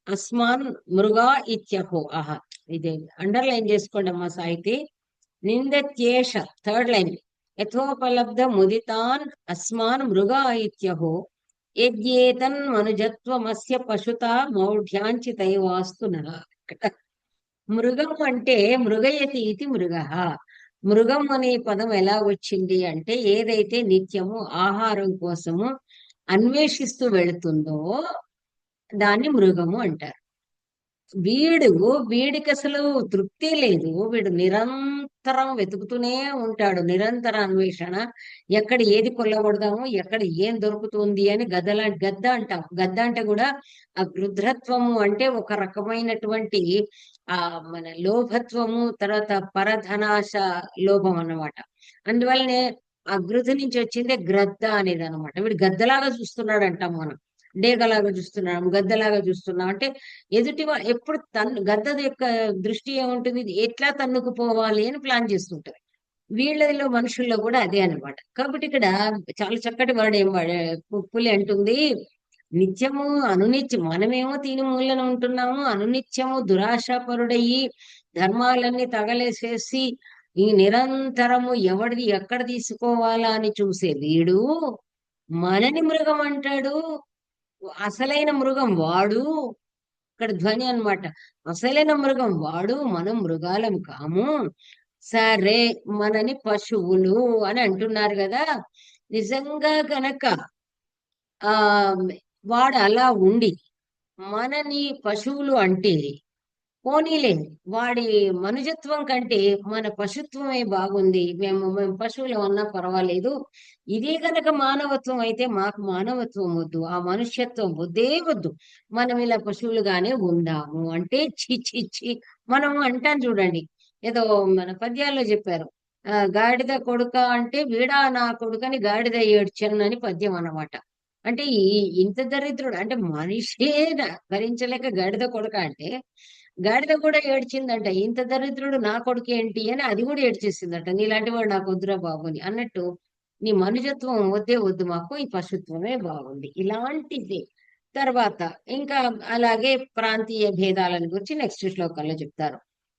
అస్మాన్ మృగా ఇత్యహో. ఆహా, ఇది అండర్లైన్ చేసుకోండి అమ్మా సాహితి. నిందత్యేష, థర్డ్ లైన్, యథోపలబ్ధ ముదితాన్ అస్మాన్ మృగా ఇత్యహో యద్యేతన్ మనుజత్వమస్య పశుత మౌఢ్యాంచితైవాస్తు నః. మృగం అంటే మృగయతి ఇది మృగ. మృగం అనే పదం ఎలా వచ్చింది అంటే ఏదైతే నిత్యము ఆహారం కోసము అన్వేషిస్తూ వెళుతుందో దాన్ని మృగము అంటారు. వీడికి అసలు తృప్తి లేదు. వీడు నిరంతరం వెతుకుతూనే ఉంటాడు. నిరంతర అన్వేషణ. ఎక్కడ ఏది కొల్లగొడదాము, ఎక్కడ ఏం దొరుకుతుంది అని గద్ద అంటాం. గద్ద అంటే కూడా ఆ గృధ్రత్వము అంటే ఒక రకమైనటువంటి ఆ మన లోభత్వము, తర్వాత పరధనాశ లోభం అన్నమాట. అందువల్లనే ఆ గృధ నుంచి వచ్చిందే గ్రద్ద అనేది అనమాట. వీడు గద్దలాగా చూస్తున్నాడు అంటాం మనం. డేగలాగా చూస్తున్నాం, గద్దలాగా చూస్తున్నాం అంటే ఎప్పుడు గద్ద యొక్క దృష్టి ఏముంటుంది, ఎట్లా తన్నుకుపోవాలి అని ప్లాన్ చేస్తుంటది. వీళ్ళలో మనుషుల్లో కూడా అదే అన్నమాట. కాబట్టి ఇక్కడ చాలా చక్కటి వర్డ్ ఏం పులి అంటుంది, నిత్యము అనునిత్యం మనమేమో దీని మూలన ఉంటున్నాము, అనునిత్యము దురాశాపరుడయ్యి ధర్మాలన్నీ తగలేసేసి ఈ నిరంతరము ఎవడిది ఎక్కడ తీసుకోవాలా అని చూసే వీడు మనని మృగం అంటాడు. అసలైన మృగం వాడు. ఇక్కడ ధ్వని అన్నమాట. అసలైన మృగం వాడు, మనం మృగాలం కాము. సరే, మనని పశువులు అని అంటున్నారు కదా. నిజంగా గనక ఆ వాడు అలా ఉండి మనని పశువులు అంటే పోనీలే, వాడి మనుజత్వం కంటే మన పశుత్వమే బాగుంది, మేము పశువులు అన్నా పర్వాలేదు. ఇదే కనుక మానవత్వం అయితే మాకు మానవత్వం వద్దు, ఆ మనుష్యత్వం వద్దే వద్దు, మనం ఇలా పశువులుగానే ఉందాము అంటే చి చి చి. మనం అంటాం చూడండి, ఏదో మన పద్యాల్లో చెప్పారు, గాడిద కొడుక అంటే వీడా నా కొడుకని గాడిద ఏడ్చను అని పద్యం అన్నమాట. అంటే ఇంత దరిద్రుడు అంటే మనిషే భరించలేక గాడిద కొడుక అంటే గాడిద కూడా ఏడ్చిందంట, ఇంత దరిద్రుడు నా కొడుకు ఏంటి అని అది కూడా ఏడ్చేసిందట. నీలాంటి వాడు నాకు వద్దురా బాబు అని అన్నట్టు, నీ మనుజత్వం వద్దే వద్దు, మాకు ఈ పశుత్వమే బాగుంది ఇలాంటిది. తర్వాత ఇంకా అలాగే ప్రాంతీయ భేదాలను గురించి నెక్స్ట్ శ్లోకాల్లో చెప్తారు.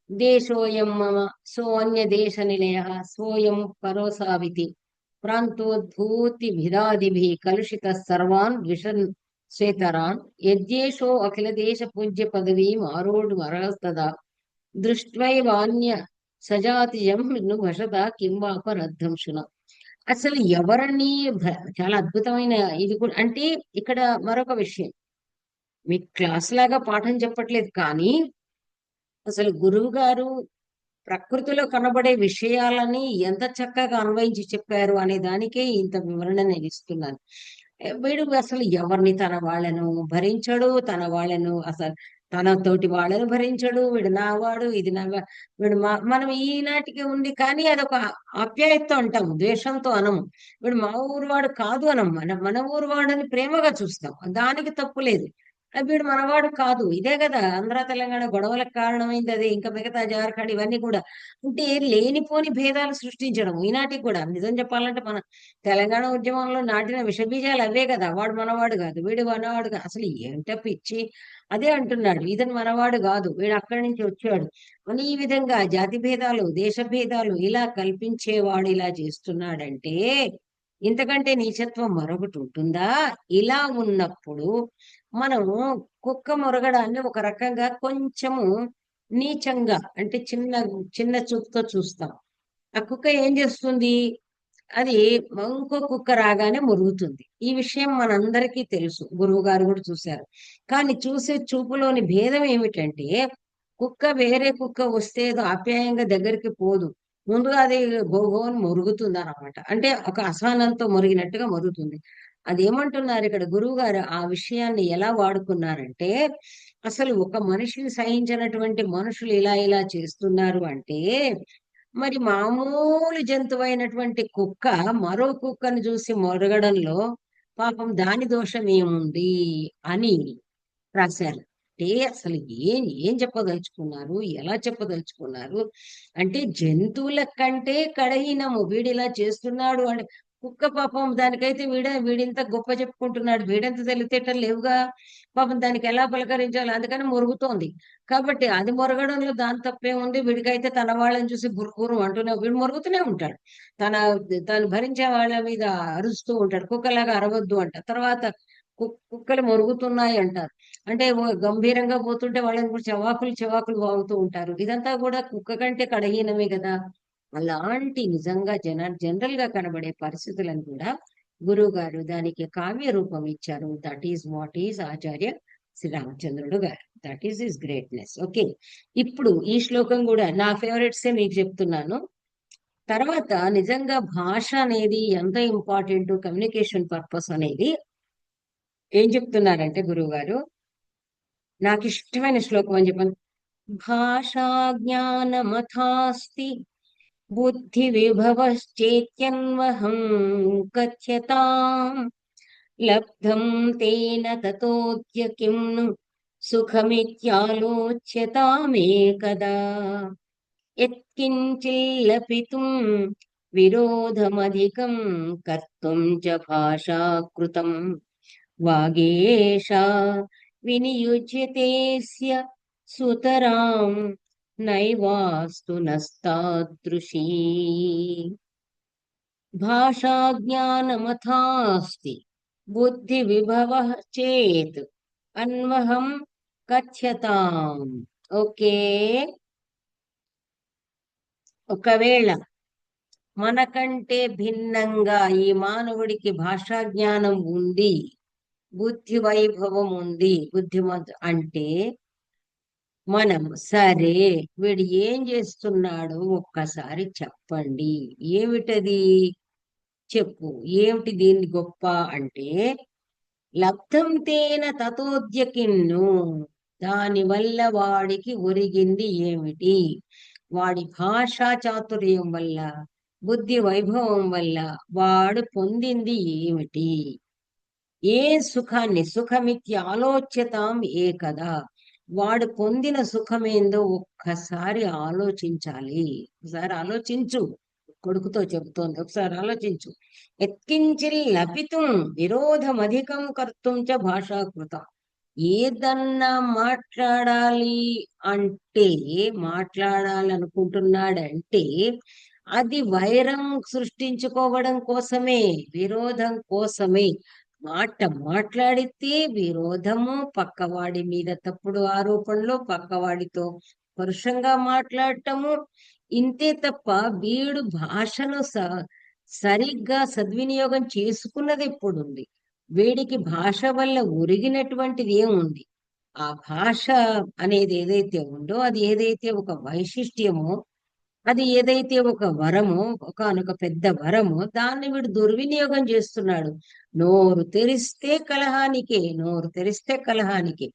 దేశోయం మమ సో అన్య దేశ నిలయ సోయం పరోసావితి ప్రాంతోద్భూతి భిదాదిభి కలుషిత సర్వాన్ విషన్ శ్వేతరాన్ యజ్ఞేషో అఖిల దేశ పూజ్య పదవీం ఆరోఢు అర్హస్తదా దృష్ట్వైవాన్య సజాతియం ను భషత కింవాపరద్ధంశున. అసలు ఎవరని చాలా అద్భుతమైన ఇది కూడా అంటే ఇక్కడ మరొక విషయం, మీకు క్లాస్ లాగా పాఠం చెప్పట్లేదు కానీ అసలు గురువు గారు ప్రకృతిలో కనబడే విషయాలని ఎంత చక్కగా అన్వయించి చెప్పారు అనే దానికే ఇంత వివరణ నేను ఇస్తున్నాను. వీడు అసలు ఎవరిని తన వాళ్ళను భరించడు, తన వాళ్ళను అసలు తన తోటి వాళ్ళను భరించడు. వీడు నావాడు, ఇది నా వీడు మనం ఈనాటికి ఉంది కానీ అదొక ఆప్యాయతతో అంటాము, ద్వేషంతో అనము. వీడు మా ఊరు వాడు కాదు అనం, మన ఊరు వాడని ప్రేమగా చూస్తాం, దానికి తప్పు లేదు. వీడు మనవాడు కాదు, ఇదే కదా ఆంధ్ర తెలంగాణ గొడవలకు కారణమైంది అదే. ఇంకా మిగతా జార్ఖండ్ ఇవన్నీ కూడా అంటే లేనిపోని భేదాలు సృష్టించడం ఈనాటికి కూడా. నిజం చెప్పాలంటే మన తెలంగాణ ఉద్యమంలో నాటిన విషబీజాలు అవే కదా. వాడు మనవాడు కాదు, వీడు మనవాడు కాదు, అసలు ఏంటో పిచ్చి. అదే అంటున్నాడు, ఇతను మనవాడు కాదు, వీడు అక్కడి నుంచి వచ్చాడు అని. ఈ విధంగా జాతి భేదాలు, దేశ భేదాలు ఇలా కల్పించేవాడు ఇలా చేస్తున్నాడంటే ఇంతకంటే నీచత్వం మరొకటి ఉంటుందా? ఇలా ఉన్నప్పుడు మనము కుక్క మొరగడాన్ని ఒక రకంగా కొంచెము నీచంగా అంటే చిన్న చిన్న చూపుతో చూస్తాం. ఆ కుక్క ఏం చేస్తుంది, అది ఇంకో కుక్క రాగానే మురుగుతుంది. ఈ విషయం మనందరికీ తెలుసు, గురువు గారు కూడా చూశారు. కానీ చూసే చూపులోని భేదం ఏమిటంటే కుక్క వేరే కుక్క వస్తే ఏదో ఆప్యాయంగా దగ్గరికి పోదు, ముందుగా అది గోగోని మురుగుతుంది అన్నమాట. అంటే ఒక అసహనంతో మురిగినట్టుగా మురుగుతుంది. అదేమంటున్నారు ఇక్కడ గురువు గారు ఆ విషయాన్ని ఎలా వాడుకున్నారంటే, అసలు ఒక మనిషిని సహించినటువంటి మనుషులు ఇలా ఇలా చేస్తున్నారు అంటే, మరి మామూలు జంతువైనటువంటి కుక్క మరో కుక్కను చూసి మొరగడంలో పాపం దాని దోషం ఏముంది అని రాశారు. అంటే అసలు ఏం ఏం చెప్పదలుచుకున్నారు? ఎలా చెప్పదలుచుకున్నారు? అంటే జంతువుల కంటే కడహీనము వీడిలా చేస్తున్నాడు అంటే కుక్క పాపం దానికైతే వీడింత గొప్ప చెప్పుకుంటున్నాడు. వీడంత తెలివితేటలు లేవుగా. పాపం దానికి ఎలా పలకరించాలో అందుకని మొరుగుతోంది. కాబట్టి అది మొరగడంలో దాని తప్పేముంది? వీడికైతే తన వాళ్ళని చూసి బుర్రుకురు అంటూనే వీడు మొరుగుతూనే ఉంటాడు. తన తను భరించే వాళ్ళ మీద అరుస్తూ ఉంటాడు. కుక్కలాగా అరవద్దు అంట. తర్వాత కుక్కలు మొరుగుతున్నాయి అంటారు. అంటే గంభీరంగా పోతుంటే వాళ్ళని కూడా చెవాకులు చెవాకులు వాగుతూ ఉంటారు. ఇదంతా కూడా కుక్క కంటే కడహీనమే కదా. అలాంటి నిజంగా జనరల్ గా కనబడే పరిస్థితులను కూడా గురువు గారు దానికి కావ్య రూపం ఇచ్చారు. దట్ ఈస్ వాట్ ఈస్ ఆచార్య శ్రీరామచంద్రుడు గారు. That is his greatness. Okay, ఇప్పుడు ఈ శ్లోకం కూడా నా ఫేవరెట్సే మీకు చెప్తున్నాను. తర్వాత నిజంగా భాష అనేది ఎంత ఇంపార్టెంట్ కమ్యూనికేషన్ పర్పస్ అనేది ఏం చెప్తున్నారంటే గురువు గారు, నాకు ఇష్టమైన శ్లోకం అని చెప్పాను. భాషా జ్ఞానమథాస్తి బుద్ధి విభవశ్చేత్యన్వహం కథ్యతాం లబ్ధం తేన తతోద్య కిం ను సుఖమిత్యాలోచ్యతామేకదా యత్కించిల్లపితుం విరోధమధికం కర్తుం చ భాషాకృతం వాగేషా వినియుజ్యతేస్య సుతరాం నైవాస్తు నస్తాదృశీ భాషా జ్ఞానమథాస్తి బుద్ధి విభవ చేత్ అన్వహం కథ్యతాం. ఓకే, ఒకవేళ మనకంటే భిన్నంగా ఈ మానవుడికి భాషా జ్ఞానం ఉంది, బుద్ధి వైభవం ఉంది, బుద్ధిమంతు అంటే మనం సరే వీడు ఏం చేస్తున్నాడో ఒక్కసారి చెప్పండి, ఏమిటది చెప్పు, ఏమిటి దీన్ని గొప్ప అంటే లబ్ధం తేన తతోద్యకిన్ను, దానివల్ల వాడికి ఒరిగింది ఏమిటి, వాడి భాషా చాతుర్యం వల్ల బుద్ధి వైభవం వల్ల వాడు పొందింది ఏమిటి, ఏ సుఖాన్ని సుఖమిత్య ఆలోచ్యతాం ఏ కదా, వాడు పొందిన సుఖమేందో ఒక్కసారి ఆలోచించాలి. ఒకసారి ఆలోచించు, కొడుకుతో చెబుతోంది, ఒకసారి ఆలోచించు. ఎత్కించిల్ లపితుం విరోధమధికం కర్తుం చ భాషాకృతం. ఏదన్నా మాట్లాడాలి అంటే, మాట్లాడాలనుకుంటున్నాడంటే అది వైరం సృష్టించుకోవడం కోసమే, విరోధం కోసమే. మాట మాట్లాడితే విరోధము, పక్కవాడి మీద తప్పుడు ఆరోపణలు, పక్కవాడితో పరుషంగా మాట్లాడటము, ఇంతే తప్ప వీడు భాషను సరిగ్గా సద్వినియోగం చేసుకున్నది ఎప్పుడుంది? వీడికి భాష వల్ల ఒరిగినటువంటిది ఏముంది? ఆ భాష అనేది ఏదైతే ఉందో, అది ఏదైతే ఒక వైశిష్ట్యమో, అది ఏదైతే ఒక వరమో, ఒకనొక పెద్ద వరమో, దాన్ని వీడు దుర్వినియోగం చేస్తున్నాడు. నోరు తెరిస్తే కలహానికే, నోరు తెరిస్తే కలహానికే.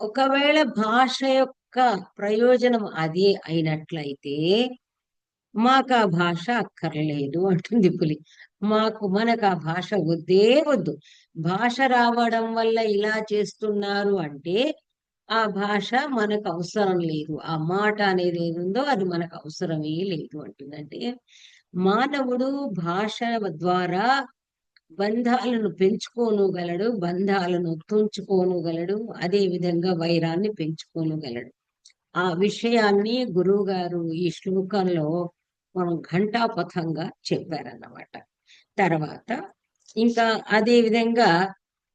ఒకవేళ భాష యొక్క ప్రయోజనం అదే అయినట్లయితే మాకు ఆ భాష అక్కర్లేదు అంటుంది పులి. మనకు ఆ భాష వద్దే వద్దు. భాష రావడం వల్ల ఇలా చేస్తున్నారు అంటే ఆ భాష మనకు అవసరం లేదు, ఆ మాట అనేది ఏది ఉందో అది మనకు అవసరమే లేదు అంటుందంటే, మానవుడు భాష ద్వారా బంధాలను పెంచుకోనుగలడు, బంధాలను తుంచుకోనుగలడు, అదే విధంగా వైరాన్ని పెంచుకోనుగలడు. ఆ విషయాన్ని గురువు గారు ఈ శ్లోకంలో మనం ఘంటాపథంగా చెప్పారన్నమాట. తర్వాత ఇంకా అదే విధంగా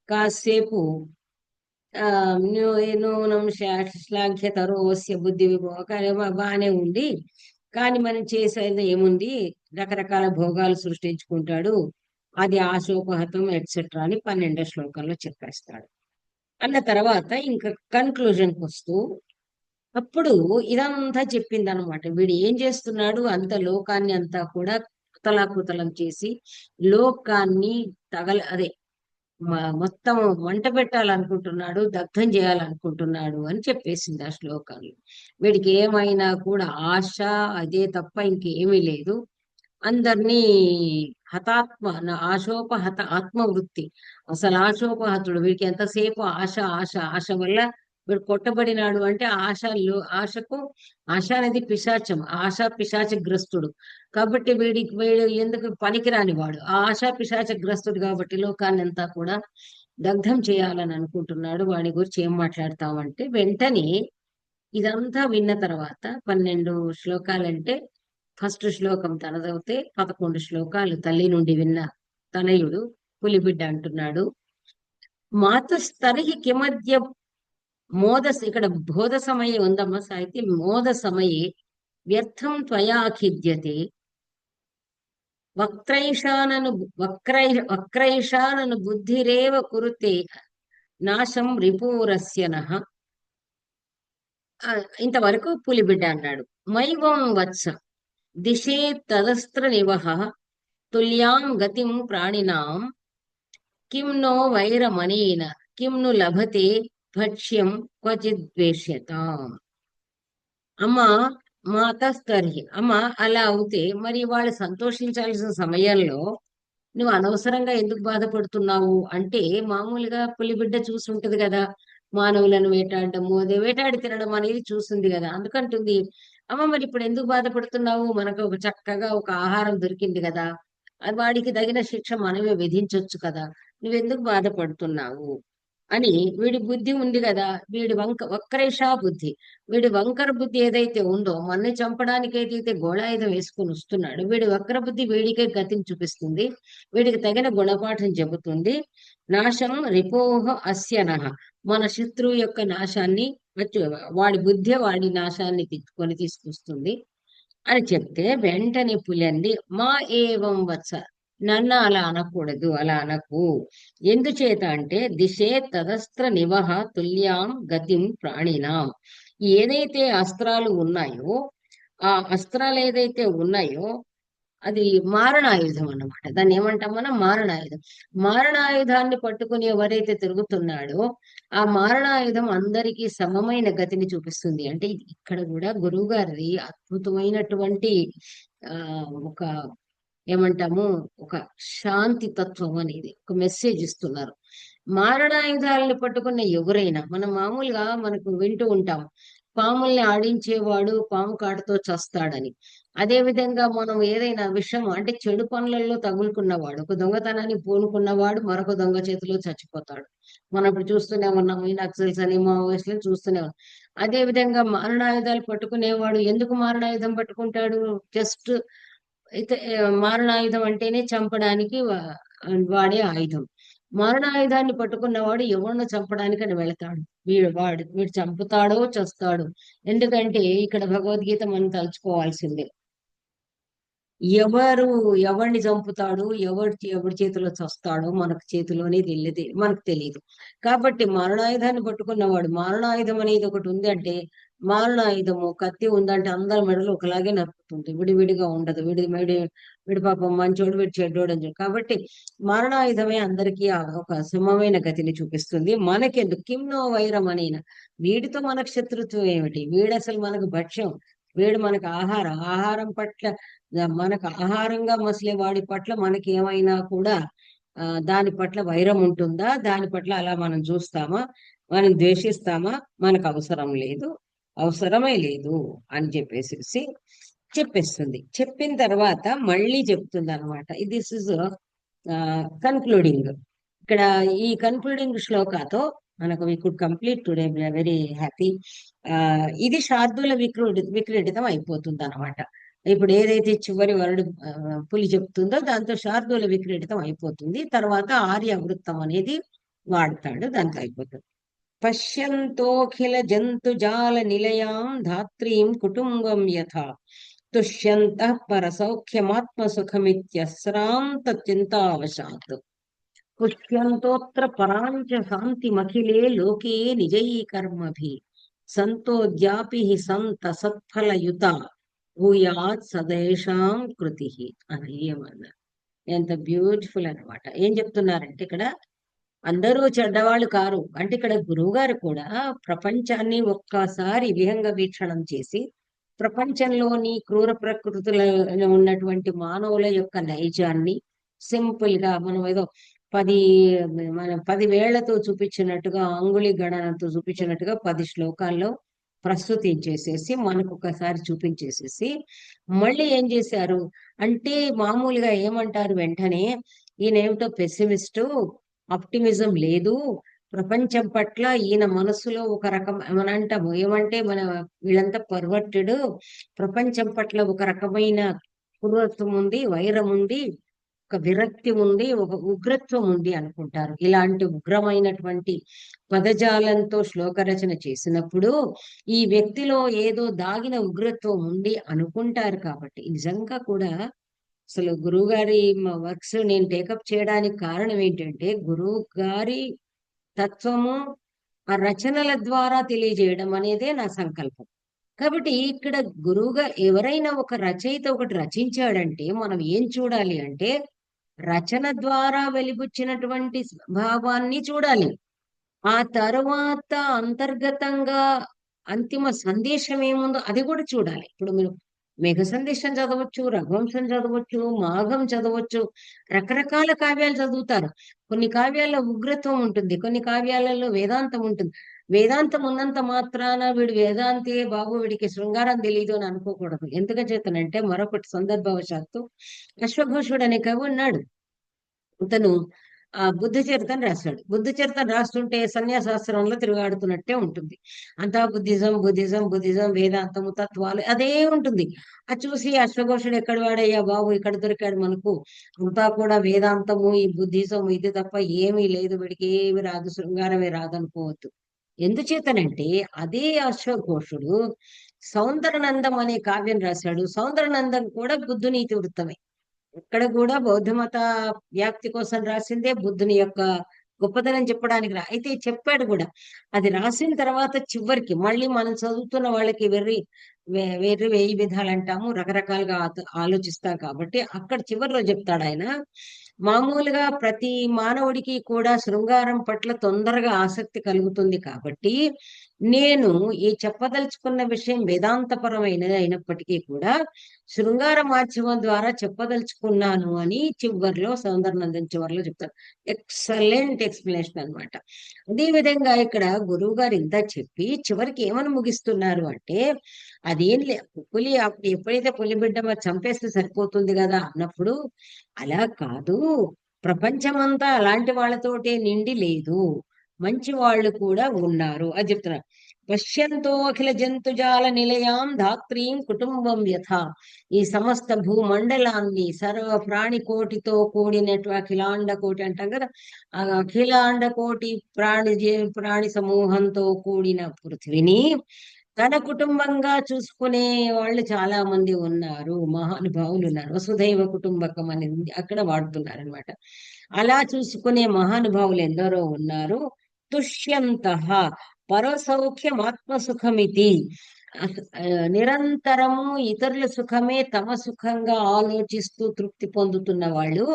కాసేపు నూనం శ్లాఘ్యతరోస్య బుద్ధి విభవ బాగానే ఉంది, కానీ మనం చేసేది ఏముంది, రకరకాల భోగాలు సృష్టించుకుంటాడు, అది ఆశోపహతం ఎట్సెట్రా అని 12వ శ్లోకంలో చెప్పేస్తాడు. అన్న తర్వాత ఇంకా కన్క్లూజన్కి వస్తూ అప్పుడు ఇదంతా చెప్పింది అనమాట. వీడు ఏం చేస్తున్నాడు, అంత లోకాన్ని అంతా కూడా కుతలాకుతలం చేసి లోకాన్ని అదే మొత్తం వంట పెట్టాలనుకుంటున్నాడు, దగ్ధం చేయాలనుకుంటున్నాడు అని చెప్పేసింది ఆ శ్లోకంలో. వీడికి ఏమైనా కూడా ఆశ అదే తప్ప ఇంకేమీ లేదు. అందరినీ ఆశోపహత ఆత్మవృత్తి. అసలు ఆశోపహతుడు, వీడికి ఎంతసేపు ఆశ ఆశ ఆశ వల్ల వీడు కొట్టబడినాడు. అంటే ఆశకు, ఆశ అనేది పిశాచం, ఆశ పిశాచగ్రస్తుడు. కాబట్టి వీడు ఎందుకు పనికిరాని వాడు, ఆ ఆశా పిశాచగ్రస్తుడు కాబట్టి లోకాన్ని అంతా కూడా దగ్ధం చేయాలని అనుకుంటున్నాడు. వాడి గురించి ఏం మాట్లాడతామంటే, వెంటనే ఇదంతా విన్న తర్వాత 12 శ్లోకాలంటే ఫస్ట్ శ్లోకం తనదవుతే 11 శ్లోకాలు తల్లి నుండి విన్న తనయుడు పులిబిడ్డ అంటున్నాడు. మాతస్తరిహి కిమద్య ఇక్కడ బోధ సమయే ఉందమ్మా సాహిత్యం. మోద సమయే వ్యర్థం త్వయాఖిద్యతే వక్రైషానను వక్రైషానను బుద్ధిరేవ కురుతే నాశం రిపూరస్యనః. ఇంతవరకు పులిబిడ్డ అన్నాడు. మైవం వత్స దిశే తదస్త్ర నివహ తుల్యాం గతిం ప్రాణినాం కిం నో వైరమనేన కిం ను లభతే భక్ష్యం క్వచిద్వేష్యతాం. అమ్మ మాతస్తర్హి, అమ్మ అలా అవుతే మరి వాళ్ళు సంతోషించాల్సిన సమయంలో నువ్వు అనవసరంగా ఎందుకు బాధపడుతున్నావు అంటే, మామూలుగా పులిబిడ్డ చూసుంటది కదా, మానవులను వేటాడటము, అదే వేటాడి తినడం అనేది చూస్తుంది కదా, అందుకంటుంది అమ్మ మరి ఇప్పుడు ఎందుకు బాధపడుతున్నావు, మనకు ఒక చక్కగా ఒక ఆహారం దొరికింది కదా, అది వాడికి తగిన శిక్ష మనమే విధించొచ్చు కదా, నువ్వెందుకు బాధపడుతున్నావు అని. వీడి బుద్ధి ఉంది కదా, వీడి వక్రేషా బుద్ధి, వీడి వంకర బుద్ధి ఏదైతే ఉందో, మన్ని చంపడానికి ఏదైతే గోళాయుధం వేసుకుని వస్తున్నాడు, వీడి వక్ర బుద్ధి వీడికే గతిని చూపిస్తుంది, వీడికి తగిన గుణపాఠం చెబుతుంది. నాశం రిపోహ అస్యనః, మన శత్రువు యొక్క నాశాన్ని, వాడి బుద్ధి వాడి నాశాన్ని తీసుకొస్తుంది అని చెప్తే, వెంటనే పులి మా ఏవం వత్స, నన్ను అలా అనకూడదు, అలా అనకు. ఎందుచేత అంటే దిశే తదస్త్ర నివహ తుల్యాం గతిం ప్రాణినాం. ఏదైతే అస్త్రాలు ఉన్నాయో, ఆ అస్త్రాలు ఏదైతే ఉన్నాయో అది మారణాయుధం అన్నమాట. దాన్ని ఏమంటాం మనం? మారణాయుధం. మారణాయుధాన్ని పట్టుకుని ఎవరైతే తిరుగుతున్నాడో ఆ మారణాయుధం అందరికీ సమమైన గతిని చూపిస్తుంది. అంటే ఇక్కడ కూడా గురువు గారి అద్భుతమైనటువంటి ఆ ఒక ఏమంటాము, ఒక శాంతి తత్వం అనేది ఒక మెసేజ్ ఇస్తున్నారు. మారణాయుధాలను పట్టుకున్న ఎవరైనా, మనం మామూలుగా మనకు వింటూ ఉంటాం, పాముల్ని ఆడించేవాడు పాము కాటుతో చస్తాడని. అదే విధంగా మనం ఏదైనా విషయం అంటే చెడు పనులలో తగులుకున్నవాడు, ఒక దొంగతనాన్ని పూనుకున్నవాడు మరొక దొంగ చేతిలో చచ్చిపోతాడు. మనం ఇప్పుడు చూస్తూనే ఉన్నాం, ఈ నక్సల్స్ అని మావోయిస్టులను చూస్తూనే ఉన్నాం. అదే విధంగా మారణాయుధాలు పట్టుకునేవాడు ఎందుకు మారణాయుధం పట్టుకుంటాడు? జస్ట్ అయితే మారణాయుధం అంటేనే చంపడానికి వాడే ఆయుధం. మారణాయుధాన్ని పట్టుకున్నవాడు ఎవరిని చంపడానికి అని వెళతాడు. వీడు చంపుతాడో చస్తాడో. ఎందుకంటే ఇక్కడ భగవద్గీత మనం తలుచుకోవాల్సిందే. ఎవరు ఎవరిని చంపుతాడు, ఎవరి చేతిలో చస్తాడో మనకు చేతిలోనే తెలియదు, మనకు తెలియదు. కాబట్టి మారణాయుధాన్ని పట్టుకున్నవాడు, మారణాయుధం అనేది ఒకటి ఉంది అంటే, మారణాయుధము కత్తి ఉందంటే అందరి మెడలు ఒకలాగే నరుకుతుంది, విడివిడిగా ఉండదు. విడి పాపం మంచోడు, వీడి చెడ్డోడు అని చెప్పి. కాబట్టి మారణాయుధమే అందరికీ ఒక సమమైన గతిని చూపిస్తుంది. మనకెందుకు కిమ్నో వైరం అనేన, వీడితో మనకు శత్రుత్వం ఏమిటి, వీడు అసలు మనకు భక్ష్యం, వీడు మనకు ఆహారం పట్ల, మనకు ఆహారంగా మసలే వాడి పట్ల మనకి ఏమైనా కూడా దాని పట్ల వైరం ఉంటుందా, దాని పట్ల అలా మనం చూస్తామా, మనం ద్వేషిస్తామా? మనకు అవసరం లేదు, అవసరమే లేదు అని చెప్పేస్తుంది. చెప్పిన తర్వాత మళ్ళీ చెప్తుంది అనమాట. This is concluding. ఇక్కడ ఈ కన్క్లూడింగ్ శ్లోకాతో మనకు we could complete today, very happy. ఇది శార్దూల విక్రీడితం అయిపోతుంది అనమాట. ఇప్పుడు ఏదైతే చివరి వరుడు పులి చెప్తుందో దాంతో శార్దూల విక్రీడితం అయిపోతుంది. తర్వాత ఆర్య వృత్తం అనేది వాడతాడు, దాంతో అయిపోతుంది. పశ్యంతోఖిల జంతు జాల నిలయాం ధాత్రీం కుటుంబం యథా తుష్యంతః పరసౌఖ్యమాత్మ సుఖమిత్యస్రాంత చింతావశాత్ పుష్యంతోత్ర పరాంచ శాంతిమఖిలే లోకే నిజైకర్మభి సంతోద్యాపి సంత సత్ఫలయుత భూయాత్ సదేశాం కృతి అని ఏమన్నారు. ఎంత బ్యూటిఫుల్ అనమాట. ఏం చెప్తున్నారంటే ఇక్కడ అందరూ చెడ్డవాళ్ళు కారు. అంటే ఇక్కడ గురువుగారు కూడా ప్రపంచాన్ని ఒక్కసారి విహంగ వీక్షణం చేసి, ప్రపంచంలోని క్రూర ప్రకృతిలో ఉన్నటువంటి మానవుల యొక్క నైజాన్ని సింపుల్ గా మనం ఏదో 10 మన 10 వేళ్లతో చూపించినట్టుగా, అంగుళి గణనంతో చూపించినట్టుగా 10 శ్లోకాల్లో ప్రస్తుతించేసేసి మనకు ఒకసారి చూపించేసేసి మళ్ళీ ఏం చేశారు అంటే, మామూలుగా ఏమంటారు వెంటనే, ఈయనేమిటో పెసిమిస్టు, ఆప్టిమిజం లేదు ప్రపంచం పట్ల, ఈయన మనసులో ఒక రకం మన అంటాము ఏమంటే మన వీళ్ళంతా పర్వర్టెడ్, ప్రపంచం పట్ల ఒక రకమైన క్రూరత్వం ఉంది, వైరం ఉంది, ఒక విరక్తి ఉంది, ఒక ఉగ్రత్వం ఉంది అనుకుంటారు. ఇలాంటి ఉగ్రమైనటువంటి పదజాలంతో శ్లోక రచన చేసినప్పుడు ఈ వ్యక్తిలో ఏదో దాగిన ఉగ్రత్వం ఉంది అనుకుంటారు. కాబట్టి నిజంగా కూడా అసలు గురువు గారి వర్క్స్ నేను టేకప్ చేయడానికి కారణం ఏంటంటే, గురువు గారి తత్వము ఆ రచనల ద్వారా తెలియజేయడం అనేదే నా సంకల్పం. కాబట్టి ఇక్కడ గురువుగా ఎవరైనా ఒక రచయిత ఒకటి రచించాడంటే మనం ఏం చూడాలి అంటే, రచన ద్వారా వెలిబుచ్చినటువంటి భావాన్ని చూడాలి. ఆ తరువాత అంతర్గతంగా అంతిమ సందేశం ఏముందో అది కూడా చూడాలి. ఇప్పుడు మీరు మేఘ సందేశం చదవచ్చు, రఘువంశం చదవచ్చు, మాఘం చదవచ్చు, రకరకాల కావ్యాలు చదువుతారు. కొన్ని కావ్యాల్లో ఉగ్రత్వం ఉంటుంది, కొన్ని కావ్యాలలో వేదాంతం ఉంటుంది. వేదాంతం ఉన్నంత మాత్రాన వీడు వేదాంతే బాబు, వీడికి శృంగారం తెలియదు అని అనుకోకూడదు. ఎందుకు చేతనంటే మరొకటి సందర్భవశాత్తు అశ్వఘోషుడు అనే కవి ఉన్నాడు. అతను బుద్ధ చరిత్రను రాశాడు. బుద్ధ చరిత్రను రాస్తుంటే సన్యాసాశ్రమంలో తిరుగాడుతున్నట్టే ఉంటుంది. అంతా బుద్ధిజం బుద్ధిజం బుద్ధిజం, వేదాంతము, తత్వాలు అదే ఉంటుంది. అది చూసి అశ్వఘోషుడు ఎక్కడి వాడయ్యా బాబు, ఇక్కడ దొరికాడు మనకు, అంతా కూడా వేదాంతము, ఈ బుద్ధిజం ఇది తప్ప ఏమీ లేదు, వీడికి ఏమి రాదు, శృంగారమే రాదు అనుకోవద్దు. ఎందుచేతనంటే అదే అశ్వఘోషుడు సౌందరనందం అనే కావ్యం రాశాడు. సౌందరనందం కూడా బుద్ధుని ఇతివృత్తమే. ఇక్కడ కూడా బౌద్ధ మత వ్యాప్తి కోసం రాసిందే, బుద్ధుని యొక్క గొప్పతనం చెప్పడానికి అయితే చెప్పాడు కూడా. అది రాసిన తర్వాత చివరికి మళ్ళీ మనం చదువుతున్న వాళ్ళకి వెర్రి వేయి విధాలు అంటాము, రకరకాలుగా ఆలోచిస్తాం. కాబట్టి అక్కడ చివరిలో చెప్తాడు ఆయన, మామూలుగా ప్రతి మానవుడికి కూడా శృంగారం పట్ల తొందరగా ఆసక్తి కలుగుతుంది. కాబట్టి నేను ఈ చెప్పదలుచుకున్న విషయం వేదాంతపరమైనది అయినప్పటికీ కూడా శృంగార మాధ్యమం ద్వారా చెప్పదలుచుకున్నాను అని చివరిలో, సౌందరనందం చివరిలో చెప్తారు. ఎక్సలెంట్ ఎక్స్ప్లెనేషన్ అనమాట. అదే విధంగా ఇక్కడ గురువు గారు ఇంత చెప్పి చివరికి ఏమని ముగిస్తున్నారు అంటే, అదేం లే, పులి అప్పుడు ఎప్పుడైతే పులిబిడ్డ మరి చంపేస్తే సరిపోతుంది కదా అన్నప్పుడు, అలా కాదు, ప్రపంచమంతా అలాంటి వాళ్ళతోటే నిండి లేదు, మంచి వాళ్ళు కూడా ఉన్నారు అది చెప్తున్నారు. పశ్యంతో అఖిల జంతుజాల నిలయాం ధాత్రీం కుటుంబం యథ, ఈ సమస్త భూమండలాన్ని సర్వ ప్రాణి కోటితో కూడినట్టు అఖిలాండ కోటి అంటాం కదా, ఆ అఖిలాండ కోటి ప్రాణి సమూహంతో కూడిన పృథ్వీని తన కుటుంబంగా చూసుకునే వాళ్ళు చాలా మంది ఉన్నారు, మహానుభావులు ఉన్నారు. వసుధైవ కుటుంబకం అనేది అక్కడ వాడుతున్నారు అనమాట. అలా చూసుకునే మహానుభావులు ఎందరో ఉన్నారు. తుష్యంత పరసౌఖ్యం ఆత్మసుఖమితి, నిరంతరము ఇతరుల సుఖమే తమ సుఖంగా ఆలోచిస్తూ తృప్తి పొందుతున్న వాళ్ళు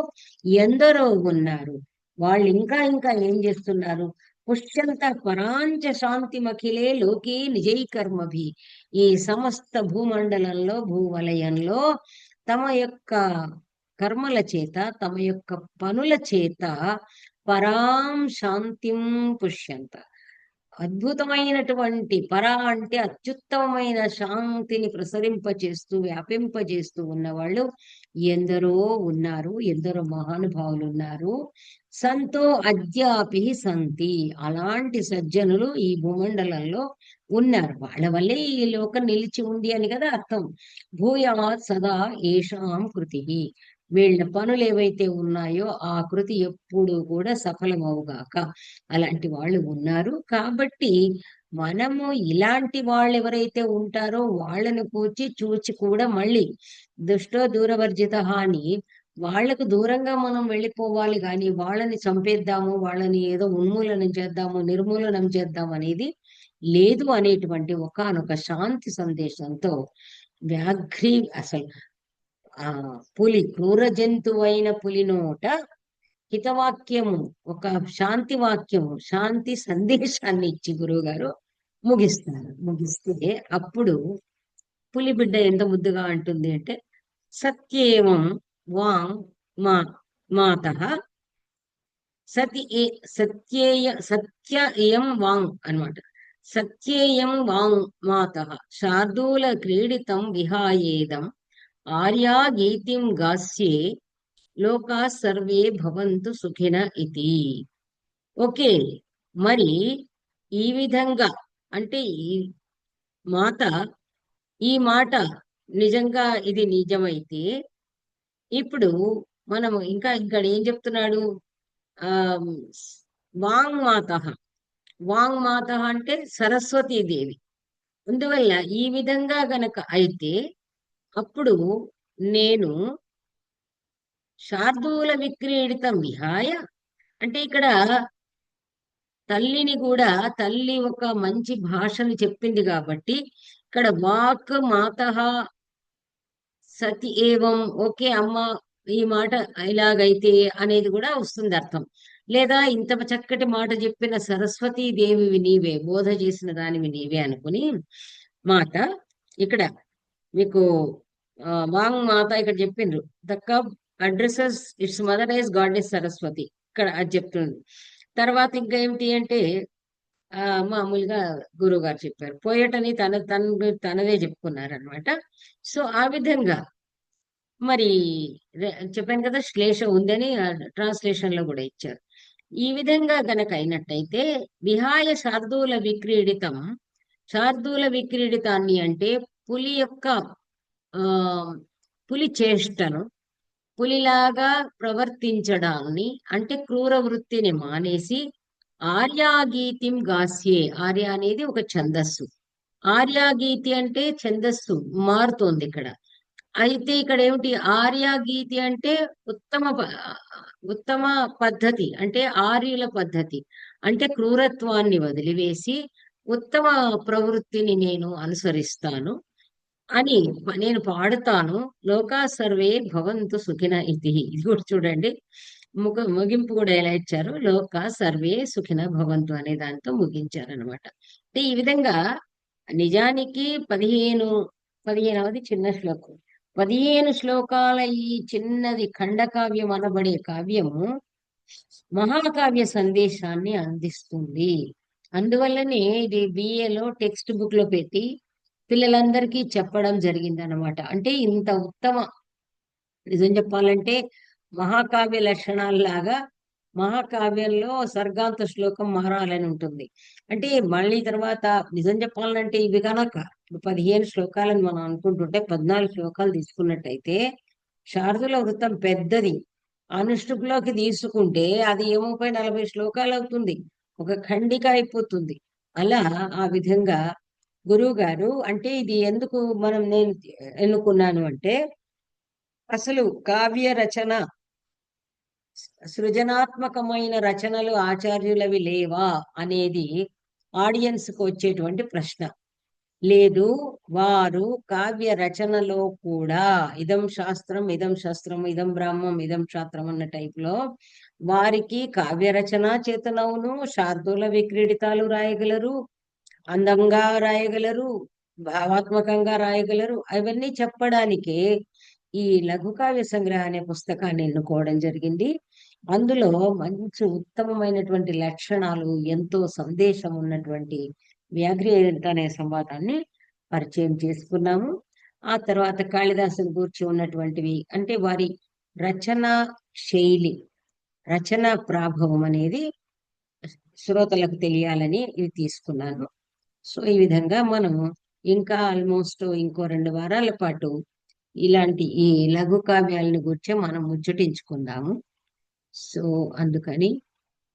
ఎందరో ఉన్నారు. వాళ్ళు ఇంకా ఇంకా ఏం చేస్తున్నారు, పుష్యంత పరాంచ శాంతిమఖిలే లోకే నిజైకర్మభి, ఈ సమస్త భూమండలంలో భూవలయంలో తమ యొక్క కర్మల చేత, తమ యొక్క పనుల చేత పరాం శాంతిం పుష్యంత, అద్భుతమైనటువంటి పర అంటే అత్యుత్తమమైన శాంతిని ప్రసరింపచేస్తూ వ్యాపింపజేస్తూ ఉన్నవాళ్ళు ఎందరో ఉన్నారు, ఎందరో మహానుభావులు ఉన్నారు. సంతో అద్యాపి సంతి, అలాంటి సజ్జనులు ఈ భూమండలంలో ఉన్నారు. వాళ్ళ వల్లే ఈ లోకం నిలిచి ఉంది అని కదా అర్థం. భూయాత్ సదా ఏషాం కృతి, వీళ్ళ పనులు ఏవైతే ఉన్నాయో ఆ కృతి ఎప్పుడు కూడా సఫలమవుగాక, అలాంటి వాళ్ళు ఉన్నారు. కాబట్టి మనము ఇలాంటి వాళ్ళు ఎవరైతే ఉంటారో వాళ్ళని చూచి కూడా మళ్ళీ దుష్టో దూరవర్జిత అని వాళ్లకు దూరంగా మనం వెళ్ళిపోవాలి, కానీ వాళ్ళని చంపేద్దాము, వాళ్ళని ఏదో ఉన్మూలనం చేద్దాము, నిర్మూలనం చేద్దాం అనేది లేదు అనేటువంటి ఒకానొక శాంతి సందేశంతో అసలు ఆ పులి, క్రూర జంతువైన పులి నోట హితవాక్యము, ఒక శాంతి వాక్యము, శాంతి సందేశాన్ని ఇచ్చి గురువు గారు ముగిస్తారు. ముగిస్తే అప్పుడు పులిబిడ్డ ఎంత ముద్దుగా అంటుంది అంటే, సత్యేవం వాం మా మాతః సతి సత్య ఇయం వాంగ్ అన్నమాట. సత్యేయం వాంగ్ మాతః శార్దూల క్రీడితం విహాయేదం ఆర్యా గీతిం గాస్యే లోకా సర్వే భవంతు సుఖిన ఇతి. ఓకే, మరి ఈ విధంగా అంటే ఈ మాత ఈ మాట నిజంగా ఇది నిజమైతే ఇప్పుడు మనము ఇంకా ఇక్కడ ఏం చెప్తున్నాడు? ఆ వాంగ్మాత, వాంగ్మాత అంటే సరస్వతీదేవి. అందువల్ల ఈ విధంగా గనక అయితే అప్పుడు నేను శార్దూల విక్రీడితం విహాయ, అంటే ఇక్కడ తల్లిని కూడా, తల్లి ఒక మంచి భాషను చెప్పింది కాబట్టి ఇక్కడ వాక్ మాత సతి ఏవం, ఓకే అమ్మ ఈ మాట ఇలాగైతే అనేది కూడా వస్తుంది అర్థం. లేదా ఇంత చక్కటి మాట చెప్పిన సరస్వతీ దేవివి నీవే, బోధ చేసిన దానివి నీవే అనుకుని మాట ఇక్కడ మీకు వాంగ్ మాత ఇక్కడ చెప్పిండ్రు. The cub addresses its mother as goddess Saraswati, ఇక్కడ అది చెప్తుంది. తర్వాత ఇంకా ఏమిటి అంటే మామూలుగా గురువు గారు చెప్పారు, పోయట్ అని తనదే చెప్పుకున్నారు అనమాట. సో ఆ విధంగా మరి చెప్పాను కదా, శ్లేష ఉందని ట్రాన్స్లేషన్ లో కూడా ఇచ్చారు. ఈ విధంగా గనక అయినట్టయితే విహాయ శార్దూల విక్రీడితం, శార్దూల విక్రీడితాన్ని అంటే పులి యొక్క ఆ పులి చేష్టను, పులిలాగా ప్రవర్తించడాన్ని అంటే క్రూర వృత్తిని మానేసి ఆర్యాగీతిం గాస్యే, ఆర్య అనేది ఒక ఛందస్సు, ఆర్యాగీతి అంటే ఛందస్సు మారుతోంది ఇక్కడ. అయితే ఇక్కడ ఏమిటి ఆర్యాగీతి అంటే ఉత్తమ పద్ధతి, అంటే ఆర్యుల పద్ధతి, అంటే క్రూరత్వాన్ని వదిలివేసి ఉత్తమ ప్రవృత్తిని నేను అనుసరిస్తాను అని నేను పాడుతాను. లోకా సర్వే భవంతు సుఖిన ఇది. ఇది కూడా చూడండి, ముగింపు కూడా ఎలా ఇచ్చారు, లోకా సర్వే సుఖిన భవంతు అనే దాంతో ముగించారనమాట. అంటే ఈ విధంగా నిజానికి 15వది చిన్న శ్లోకం, 15 శ్లోకాల ఈ చిన్నది ఖండకావ్యం అనబడే కావ్యము మహాకావ్య సందేశాన్ని అందిస్తుంది. అందువల్లనే ఇది బిఏలో టెక్స్ట్ బుక్ లో పెట్టి పిల్లలందరికీ చెప్పడం జరిగింది అనమాట. అంటే ఇంత ఉత్తమ, నిజం చెప్పాలంటే మహాకావ్య లక్షణాల్లాగా మహాకావ్యంలో సర్గాంత శ్లోకం మారాలని ఉంటుంది. అంటే మళ్ళీ తర్వాత నిజం చెప్పాలంటే ఇవి కనుక 15 శ్లోకాలని మనం అనుకుంటుంటే 14 శ్లోకాలు తీసుకున్నట్టయితే శార్దుల వృత్తం పెద్దది. అనుష్టుప్లోకి తీసుకుంటే అది ఏమో 40 శ్లోకాలు అవుతుంది, ఒక ఖండిక అయిపోతుంది. అలా ఆ విధంగా గురువు గారు అంటే ఇది ఎందుకు నేను ఎన్నుకున్నాను అంటే, అసలు కావ్య రచన, సృజనాత్మకమైన రచనలు ఆచార్యులవి లేవా అనేది ఆడియన్స్ కు వచ్చేటువంటి ప్రశ్న. లేదు, వారు కావ్య రచనలో కూడా ఇదం శాస్త్రం ఇదం శస్త్రం ఇదం బ్రాహ్మం ఇదం శాస్త్రం అన్న టైప్ లో వారికి కావ్య రచన చేతనవును, శార్దూల విక్రీడితాలు రాయగలరు, అందంగా రాయగలరు, భావాత్మకంగా రాయగలరు. అవన్నీ చెప్పడానికే ఈ లఘు కావ్య సంగ్రహ అనే పుస్తకాన్ని ఎన్నుకోవడం జరిగింది. అందులో మంచి ఉత్తమమైనటువంటి లక్షణాలు, ఎంతో సందేశం ఉన్నటువంటి వ్యాఘ్రేయుత అనే సంవాదాన్ని పరిచయం చేసుకున్నాము. ఆ తర్వాత కాళిదాసుని గూర్చి ఉన్నటువంటివి, అంటే వారి రచన శైలి, రచన ప్రాభవం అనేది శ్రోతలకు తెలియాలని ఇది తీసుకున్నాను. సో ఈ విధంగా మనము ఇంకా ఆల్మోస్ట్ ఇంకో 2 వారాల పాటు ఇలాంటి ఈ లఘు కావ్యాలను గురించి మనం ముచ్చటించుకుందాము. సో అందుకని